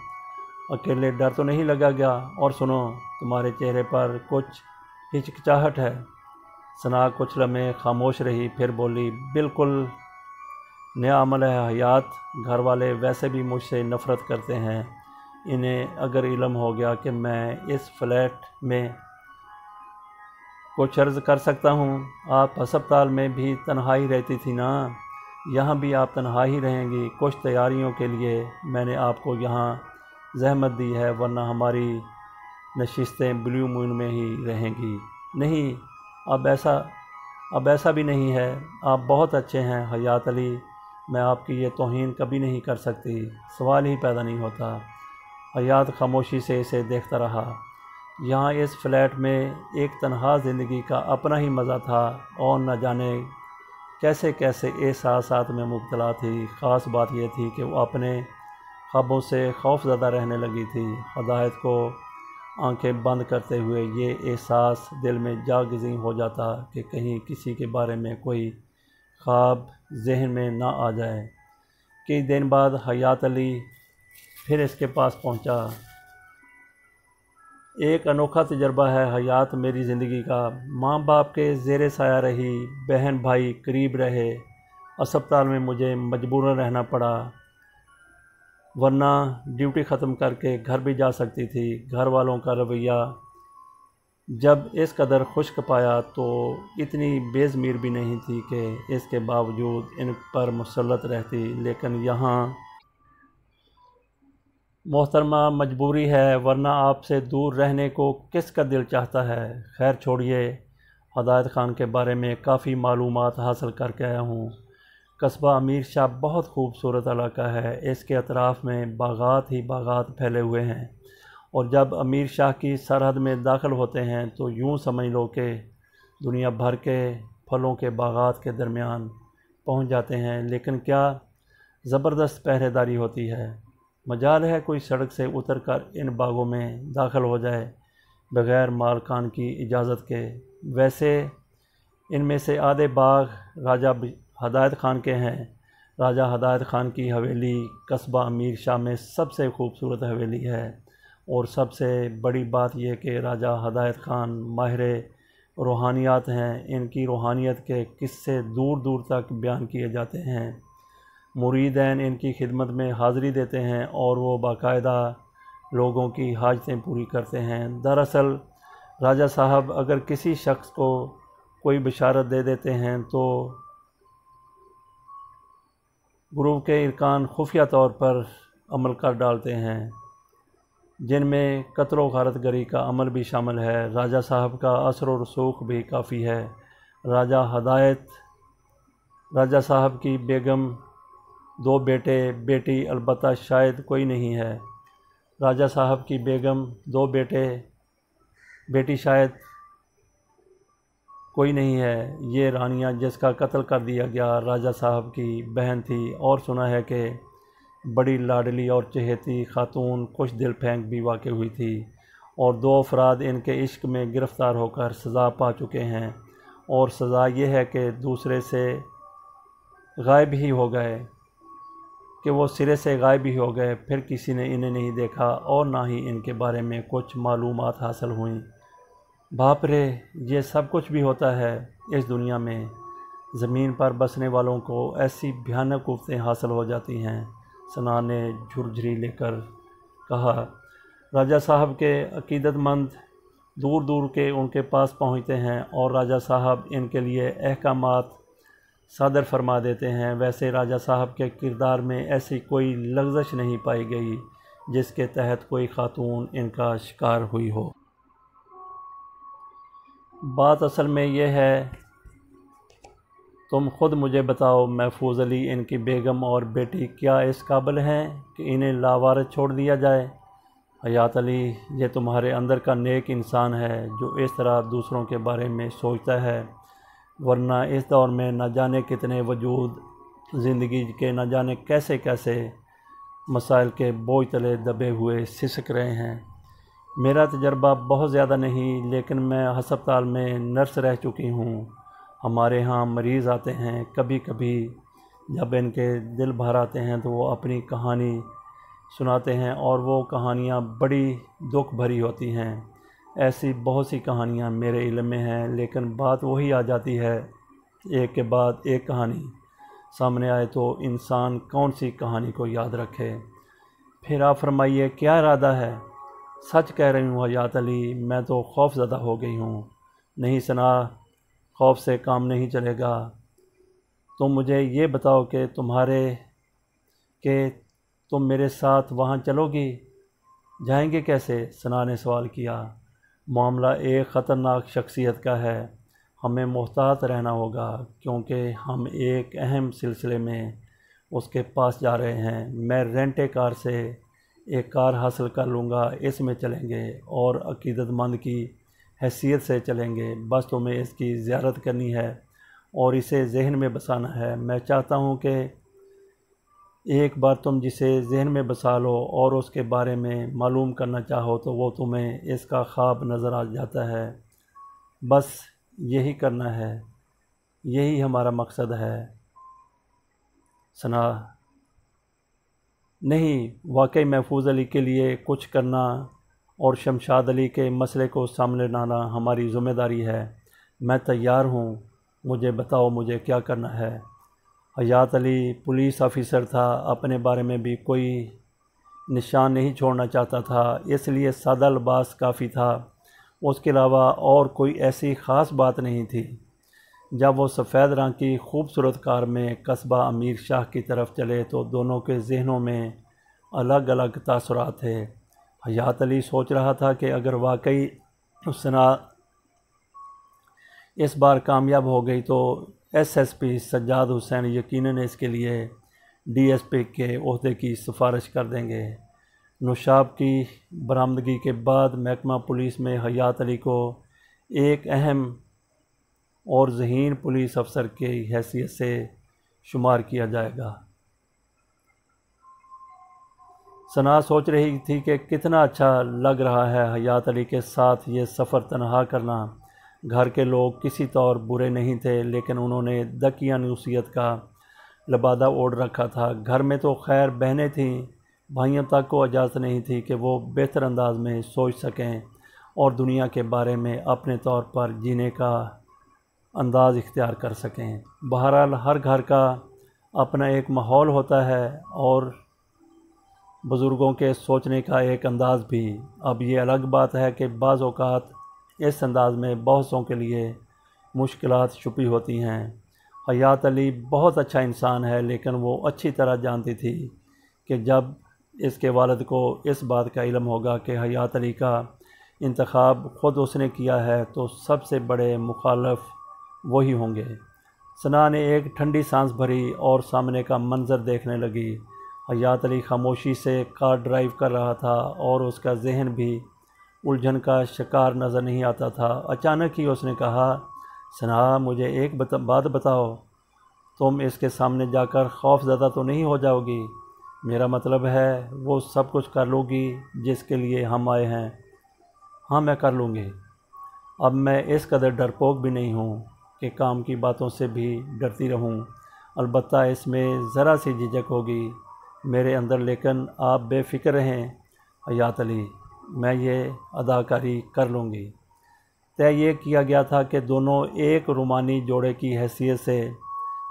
اکیلے ڈر تو نہیں لگا گیا؟ اور سنو، تمہارے چہرے پر کچھ ہچکچاہٹ ہے۔ ثنا کچھ لمحے خاموش رہی، پھر بولی، بالکل نیا عمل ہے حیات، گھر والے ویسے بھی مجھ سے نفرت کرتے ہیں، انہیں اگر علم ہو گیا کہ میں اس فلیٹ میں کچھ عرض کر سکتا ہوں۔ آپ ہسپتال میں بھی تنہائی رہتی تھی نا، یہاں بھی آپ تنہا ہی رہیں گی۔ کچھ تیاریوں کے لیے میں نے آپ کو یہاں زحمت دی ہے، ورنہ ہماری نشستیں بلیو مون میں ہی رہیں گی۔ نہیں، اب ایسا بھی نہیں ہے، آپ بہت اچھے ہیں حیات علی، میں آپ کی یہ توہین کبھی نہیں کر سکتی، سوال ہی پیدا نہیں ہوتا۔ حیات خاموشی سے اسے دیکھتا رہا۔ یہاں اس فلیٹ میں ایک تنہا زندگی کا اپنا ہی مزہ تھا، اور نہ جانے کیسے کیسے احساسات میں مبتلا تھی۔ خاص بات یہ تھی کہ وہ اپنے خوابوں سے خوف زدہ رہنے لگی تھی۔ ہدایت کو آنکھیں بند کرتے ہوئے یہ احساس دل میں جاگزیں ہو جاتا کہ کہیں کسی کے بارے میں کوئی خواب ذہن میں نہ آ جائے۔ کئی دن بعد حیات علی پھر اس کے پاس پہنچا۔ ایک انوکھا تجربہ ہے حیات میری زندگی کا۔ ماں باپ کے زیر سایہ رہی، بہن بھائی قریب رہے، اسپتال میں مجھے مجبوراً رہنا پڑا، ورنہ ڈیوٹی ختم کر کے گھر بھی جا سکتی تھی۔ گھر والوں کا رویہ جب اس قدر خشک پایا تو اتنی بے ضمیر بھی نہیں تھی کہ اس کے باوجود ان پر مسلط رہتی، لیکن یہاں محترمہ مجبوری ہے، ورنہ آپ سے دور رہنے کو کس کا دل چاہتا ہے۔ خیر چھوڑیے، ہدایت خان کے بارے میں کافی معلومات حاصل کر کے آیا ہوں۔ قصبہ امیر شاہ بہت خوبصورت علاقہ ہے، اس کے اطراف میں باغات ہی باغات پھیلے ہوئے ہیں، اور جب امیر شاہ کی سرحد میں داخل ہوتے ہیں تو یوں سمجھ لو کہ دنیا بھر کے پھلوں کے باغات کے درمیان پہنچ جاتے ہیں۔ لیکن کیا زبردست پہرے داری ہوتی ہے، مجال ہے کوئی سڑک سے اتر کر ان باغوں میں داخل ہو جائے بغیر مالکان کی اجازت کے۔ ویسے ان میں سے آدھے باغ راجہ ہدایت خان کے ہیں۔ راجہ ہدایت خان کی حویلی قصبہ امیر شاہ میں سب سے خوبصورت حویلی ہے، اور سب سے بڑی بات یہ کہ راجہ ہدایت خان ماہر روحانیات ہیں۔ ان کی روحانیت کے قصے دور دور تک بیان کیے جاتے ہیں۔ مریدین ان کی خدمت میں حاضری دیتے ہیں اور وہ باقاعدہ لوگوں کی حاجتیں پوری کرتے ہیں۔ دراصل راجہ صاحب اگر کسی شخص کو کوئی بشارت دے دیتے ہیں تو گروہ کے ارکان خفیہ طور پر عمل کر ڈالتے ہیں، جن میں قتل و غارت گری کا عمل بھی شامل ہے۔ راجہ صاحب کا اثر و رسوخ بھی کافی ہے۔ راجہ صاحب کی بیگم، 2 بیٹے بیٹی البتہ شاید کوئی نہیں ہے۔ راجہ صاحب کی بیگم، 2 بیٹے بیٹی شاید کوئی نہیں ہے۔ یہ رانیہ جس کا قتل کر دیا گیا راجہ صاحب کی بہن تھی، اور سنا ہے کہ بڑی لاڈلی اور چہیتی خاتون خوش دل پھینک بھی واقع ہوئی تھی، اور 2 افراد ان کے عشق میں گرفتار ہو کر سزا پا چکے ہیں، اور سزا یہ ہے کہ دوسرے سے غائب ہی ہو گئے، کہ وہ سرے سے غائب ہی ہو گئے، پھر کسی نے انہیں نہیں دیکھا اور نہ ہی ان کے بارے میں کچھ معلومات حاصل ہوئیں۔ باپ رے، یہ سب کچھ بھی ہوتا ہے اس دنیا میں۔ زمین پر بسنے والوں کو ایسی بھیانک قوتیں حاصل ہو جاتی ہیں، ثنا نے جھرجھری لے کر کہا۔ راجہ صاحب کے عقیدت مند دور دور کے ان کے پاس پہنچتے ہیں اور راجہ صاحب ان کے لیے احکامات صادر فرما دیتے ہیں۔ ویسے راجہ صاحب کے کردار میں ایسی کوئی لغزش نہیں پائی گئی جس کے تحت کوئی خاتون ان کا شکار ہوئی ہو۔ بات اصل میں یہ ہے، تم خود مجھے بتاؤ محفوظ علی، ان کی بیگم اور بیٹی کیا اس قابل ہیں کہ انہیں لاوارث چھوڑ دیا جائے؟ حیات علی، یہ تمہارے اندر کا نیک انسان ہے جو اس طرح دوسروں کے بارے میں سوچتا ہے، ورنہ اس دور میں نہ جانے کتنے وجود زندگی کے نہ جانے کیسے کیسے مسائل کے بوجھ تلے دبے ہوئے سسک رہے ہیں۔ میرا تجربہ بہت زیادہ نہیں، لیکن میں ہسپتال میں نرس رہ چکی ہوں۔ ہمارے ہاں مریض آتے ہیں، کبھی کبھی جب ان کے دل بھر آتے ہیں تو وہ اپنی کہانی سناتے ہیں، اور وہ کہانیاں بڑی دکھ بھری ہوتی ہیں۔ ایسی بہت سی کہانیاں میرے علم میں ہیں، لیکن بات وہی آ جاتی ہے، ایک کے بعد ایک کہانی سامنے آئے تو انسان کون سی کہانی کو یاد رکھے۔ پھر آپ فرمائیے کیا ارادہ ہے؟ سچ کہہ رہی ہوں حیات علی، میں تو خوف زدہ ہو گئی ہوں۔ نہیں ثنا، خوف سے کام نہیں چلے گا۔ تم مجھے یہ بتاؤ کہ تم میرے ساتھ وہاں چلو گی؟ جائیں گے کیسے؟ ثنا نے سوال کیا۔ معاملہ ایک خطرناک شخصیت کا ہے، ہمیں محتاط رہنا ہوگا، کیونکہ ہم ایک اہم سلسلے میں اس کے پاس جا رہے ہیں۔ میں رینٹے کار سے ایک کار حاصل کر لوں گا، اس میں چلیں گے اور عقیدت مند کی حیثیت سے چلیں گے۔ بس تمہیں اس کی زیارت کرنی ہے اور اسے ذہن میں بسانا ہے۔ میں چاہتا ہوں کہ ایک بار تم جسے ذہن میں بسا لو اور اس کے بارے میں معلوم کرنا چاہو تو وہ تمہیں اس کا خواب نظر آ جاتا ہے۔ بس یہی کرنا ہے، یہی ہمارا مقصد ہے۔ ثنا: نہیں، واقعی محفوظ علی کے لیے کچھ کرنا اور شمشاد علی کے مسئلے کو سامنے لانا ہماری ذمہ داری ہے۔ میں تیار ہوں، مجھے بتاؤ مجھے کیا کرنا ہے۔ حیات علی پولیس آفیسر تھا، اپنے بارے میں بھی کوئی نشان نہیں چھوڑنا چاہتا تھا، اس لیے سادہ لباس کافی تھا، اس کے علاوہ اور کوئی ایسی خاص بات نہیں تھی۔ جب وہ سفید رنگ کی خوبصورت کار میں قصبہ امیر شاہ کی طرف چلے تو دونوں کے ذہنوں میں الگ الگ تاثرات تھے۔ حیات علی سوچ رہا تھا کہ اگر واقعی ثنا اس بار کامیاب ہو گئی تو SSP سجاد حسین یقیناً اس کے لیے DSP کے عہدے کی سفارش کر دیں گے۔ نوشاب کی برآمدگی کے بعد محکمہ پولیس میں حیات علی کو ایک اہم اور ذہین پولیس افسر کی حیثیت سے شمار کیا جائے گا۔ ثنا سوچ رہی تھی کہ کتنا اچھا لگ رہا ہے حیات علی کے ساتھ یہ سفر تنہا کرنا۔ گھر کے لوگ کسی طور برے نہیں تھے، لیکن انہوں نے دقیانوسیت کا لبادہ اوڑھ رکھا تھا۔ گھر میں تو خیر بہنیں تھیں، بھائیوں تک کو اجازت نہیں تھی کہ وہ بہتر انداز میں سوچ سکیں اور دنیا کے بارے میں اپنے طور پر جینے کا انداز اختیار کر سکیں۔ بہرحال ہر گھر کا اپنا ایک ماحول ہوتا ہے اور بزرگوں کے سوچنے کا ایک انداز بھی۔ اب یہ الگ بات ہے کہ بعض اوقات اس انداز میں بہتوں کے لیے مشکلات چھپی ہوتی ہیں۔ حیات علی بہت اچھا انسان ہے، لیکن وہ اچھی طرح جانتی تھی کہ جب اس کے والد کو اس بات کا علم ہوگا کہ حیات علی کا انتخاب خود اس نے کیا ہے تو سب سے بڑے مخالف وہی ہوں گے۔ ثنا نے ایک ٹھنڈی سانس بھری اور سامنے کا منظر دیکھنے لگی۔ حیات علی خاموشی سے کار ڈرائیو کر رہا تھا اور اس کا ذہن بھی الجھن کا شکار نظر نہیں آتا تھا۔ اچانک ہی اس نے کہا، ثنا مجھے ایک بات بتاؤ، تم اس کے سامنے جا کر خوف زدہ تو نہیں ہو جاؤ گی؟ میرا مطلب ہے وہ سب کچھ کر لو گی جس کے لیے ہم آئے ہیں؟ ہاں میں کر لوں گی۔ اب میں اس قدر ڈرپوک بھی نہیں ہوں کہ کام کی باتوں سے بھی ڈرتی رہوں، البتہ اس میں ذرا سی جھجک ہوگی میرے اندر، لیکن آپ بے فکر رہیں حیات علی، میں یہ اداکاری کر لوں گی۔ طے یہ کیا گیا تھا کہ دونوں ایک رومانی جوڑے کی حیثیت سے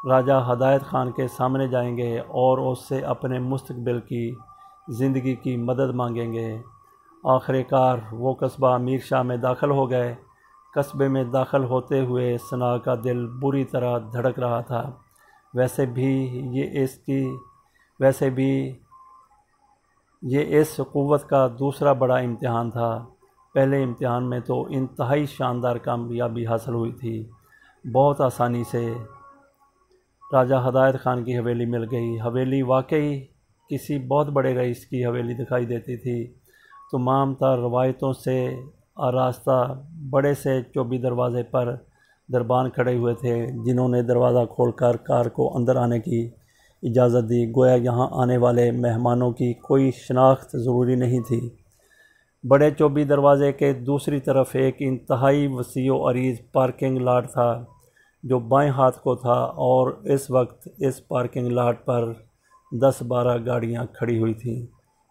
راجہ ہدایت خان کے سامنے جائیں گے اور اس سے اپنے مستقبل کی زندگی کی مدد مانگیں گے۔ آخر کار وہ قصبہ امیر شاہ میں داخل ہو گئے۔ قصبے میں داخل ہوتے ہوئے ثنا کا دل بری طرح دھڑک رہا تھا۔ ویسے بھی یہ اس قوت کا دوسرا بڑا امتحان تھا۔ پہلے امتحان میں تو انتہائی شاندار کامیابی حاصل ہوئی تھی، بہت آسانی سے راجہ ہدایت خان کی حویلی مل گئی۔ حویلی واقعی کسی بہت بڑے رئیس کی حویلی دکھائی دیتی تھی۔ تمام تر روایتوں سے آراستہ بڑے سے چوبی دروازے پر دربان کھڑے ہوئے تھے، جنہوں نے دروازہ کھول کر کار کو اندر آنے کی اجازت دی، گویا یہاں آنے والے مہمانوں کی کوئی شناخت ضروری نہیں تھی۔ بڑے چوبی دروازے کے دوسری طرف ایک انتہائی وسیع و عریض پارکنگ لاٹ تھا جو بائیں ہاتھ کو تھا، اور اس وقت اس پارکنگ لاٹ پر 10-12 گاڑیاں کھڑی ہوئی تھیں،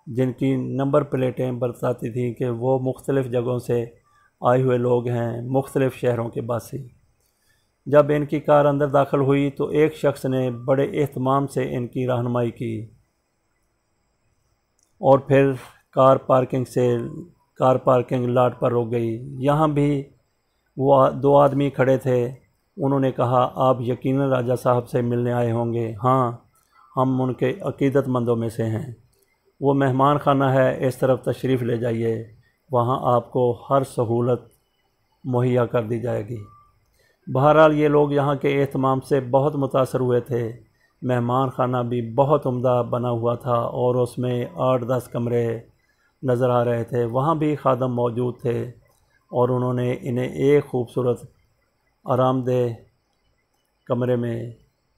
جن کی نمبر پلیٹیں بتاتی تھیں کہ وہ مختلف جگہوں سے آئے ہوئے لوگ ہیں، مختلف شہروں کے باسی۔ جب ان کی کار اندر داخل ہوئی تو ایک شخص نے بڑے اہتمام سے ان کی رہنمائی کی اور پھر کار پارکنگ لاٹ پر رک گئی۔ یہاں بھی وہ 2 آدمی کھڑے تھے۔ انہوں نے کہا، آپ یقیناً راجہ صاحب سے ملنے آئے ہوں گے؟ ہاں، ہم ان کے عقیدت مندوں میں سے ہیں۔ وہ مہمان خانہ ہے، اس طرف تشریف لے جائیے، وہاں آپ کو ہر سہولت مہیا کر دی جائے گی۔ بہرحال یہ لوگ یہاں کے اہتمام سے بہت متاثر ہوئے تھے۔ مہمان خانہ بھی بہت عمدہ بنا ہوا تھا اور اس میں 8-10 کمرے نظر آ رہے تھے۔ وہاں بھی خادم موجود تھے اور انہوں نے انہیں ایک خوبصورت آرام دہ کمرے میں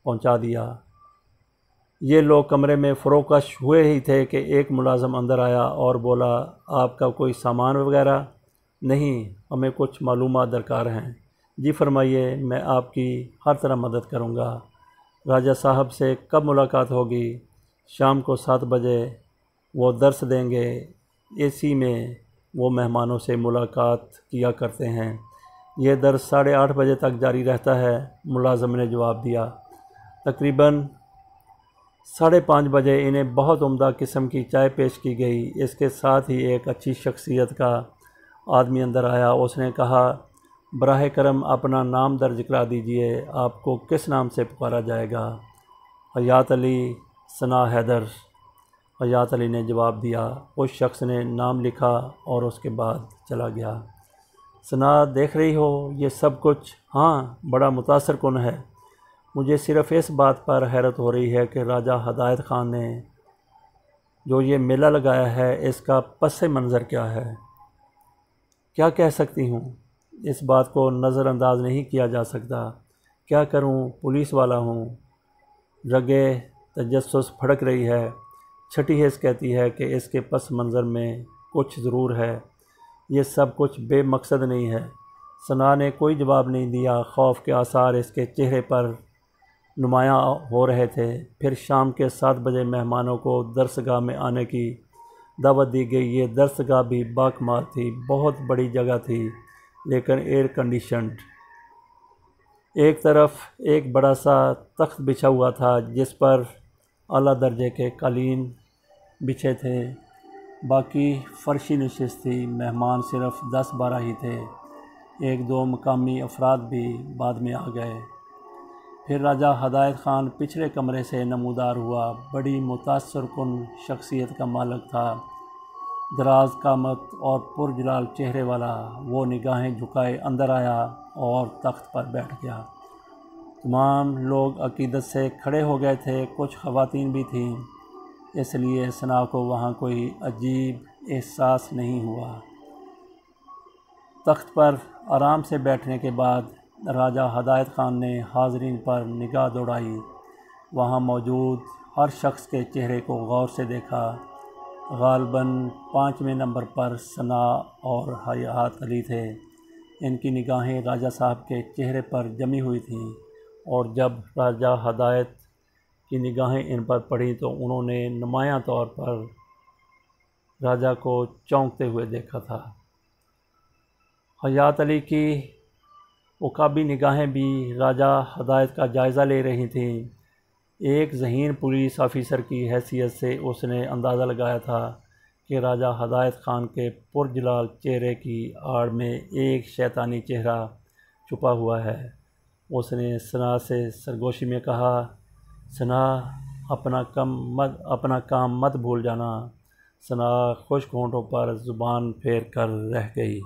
پہنچا دیا۔ یہ لوگ کمرے میں فروکش ہوئے ہی تھے کہ ایک ملازم اندر آیا اور بولا، آپ کا کوئی سامان وغیرہ؟ نہیں، ہمیں کچھ معلومات درکار ہیں۔ جی فرمائیے، میں آپ کی ہر طرح مدد کروں گا۔ راجہ صاحب سے کب ملاقات ہوگی؟ شام کو 7 بجے وہ درس دیں گے، اسی میں وہ مہمانوں سے ملاقات کیا کرتے ہیں۔ یہ درس 8:30 بجے تک جاری رہتا ہے، ملازم نے جواب دیا۔ تقریباً 5:30 بجے انہیں بہت عمدہ قسم کی چائے پیش کی گئی۔ اس کے ساتھ ہی ایک اچھی شخصیت کا آدمی اندر آیا۔ اس نے کہا، براہ کرم اپنا نام درج کرا دیجئے، آپ کو کس نام سے پکارا جائے گا؟ حیات علی ثنا حیدر، حیات علی نے جواب دیا۔ اس شخص نے نام لکھا اور اس کے بعد چلا گیا۔ ثنا، دیکھ رہی ہو یہ سب کچھ؟ ہاں، بڑا متاثر کن ہے۔ مجھے صرف اس بات پر حیرت ہو رہی ہے کہ راجہ ہدایت خان نے جو یہ میلہ لگایا ہے، اس کا پس منظر کیا ہے؟ کیا کہہ سکتی ہوں؟ اس بات کو نظر انداز نہیں کیا جا سکتا۔ کیا کروں، پولیس والا ہوں۔ رگے تجسس پھڑک رہی ہے۔ چھٹی حس کہتی ہے کہ اس کے پس منظر میں کچھ ضرور ہے، یہ سب کچھ بے مقصد نہیں ہے۔ ثنا نے کوئی جواب نہیں دیا۔ خوف کے آثار اس کے چہرے پر نمایاں ہو رہے تھے۔ پھر شام کے 7 بجے مہمانوں کو درسگاہ میں آنے کی دعوت دی گئی۔ یہ درسگاہ بھی باکمال تھی، بہت بڑی جگہ تھی، لیکن ایئر کنڈیشنڈ۔ ایک طرف ایک بڑا سا تخت بچھا ہوا تھا جس پر اعلیٰ درجے کے قالین بچھے تھے، باقی فرشی نشست تھی۔ مہمان صرف 10-12 ہی تھے، 1-2 مقامی افراد بھی بعد میں آ گئے۔ پھر راجہ ہدایت خان پچھلے کمرے سے نمودار ہوا۔ بڑی متاثر کن شخصیت کا مالک تھا، دراز قامت اور پرجلال چہرے والا۔ وہ نگاہیں جھکائے اندر آیا اور تخت پر بیٹھ گیا۔ تمام لوگ عقیدت سے کھڑے ہو گئے تھے، کچھ خواتین بھی تھیں، اس لیے ثنا کو وہاں کوئی عجیب احساس نہیں ہوا۔ تخت پر آرام سے بیٹھنے کے بعد راجہ ہدایت خان نے حاضرین پر نگاہ دوڑائی۔ وہاں موجود ہر شخص کے چہرے کو غور سے دیکھا۔ غالباً 5ویں نمبر پر ثنا اور حیات علی تھے۔ ان کی نگاہیں راجہ صاحب کے چہرے پر جمی ہوئی تھیں، اور جب راجہ ہدایت کی نگاہیں ان پر پڑیں تو انہوں نے نمایاں طور پر راجہ کو چونکتے ہوئے دیکھا تھا۔ حیات علی کی عقابی نگاہیں بھی راجہ ہدایت کا جائزہ لے رہی تھیں۔ ایک ذہین پولیس آفیسر کی حیثیت سے اس نے اندازہ لگایا تھا کہ راجہ ہدایت خان کے پرجلال چہرے کی آڑ میں ایک شیطانی چہرہ چھپا ہوا ہے۔ اس نے ثنا سے سرگوشی میں کہا، ثنا، اپنا کام مت بھول جانا۔ ثنا خشک ہونٹوں پر زبان پھیر کر رہ گئی۔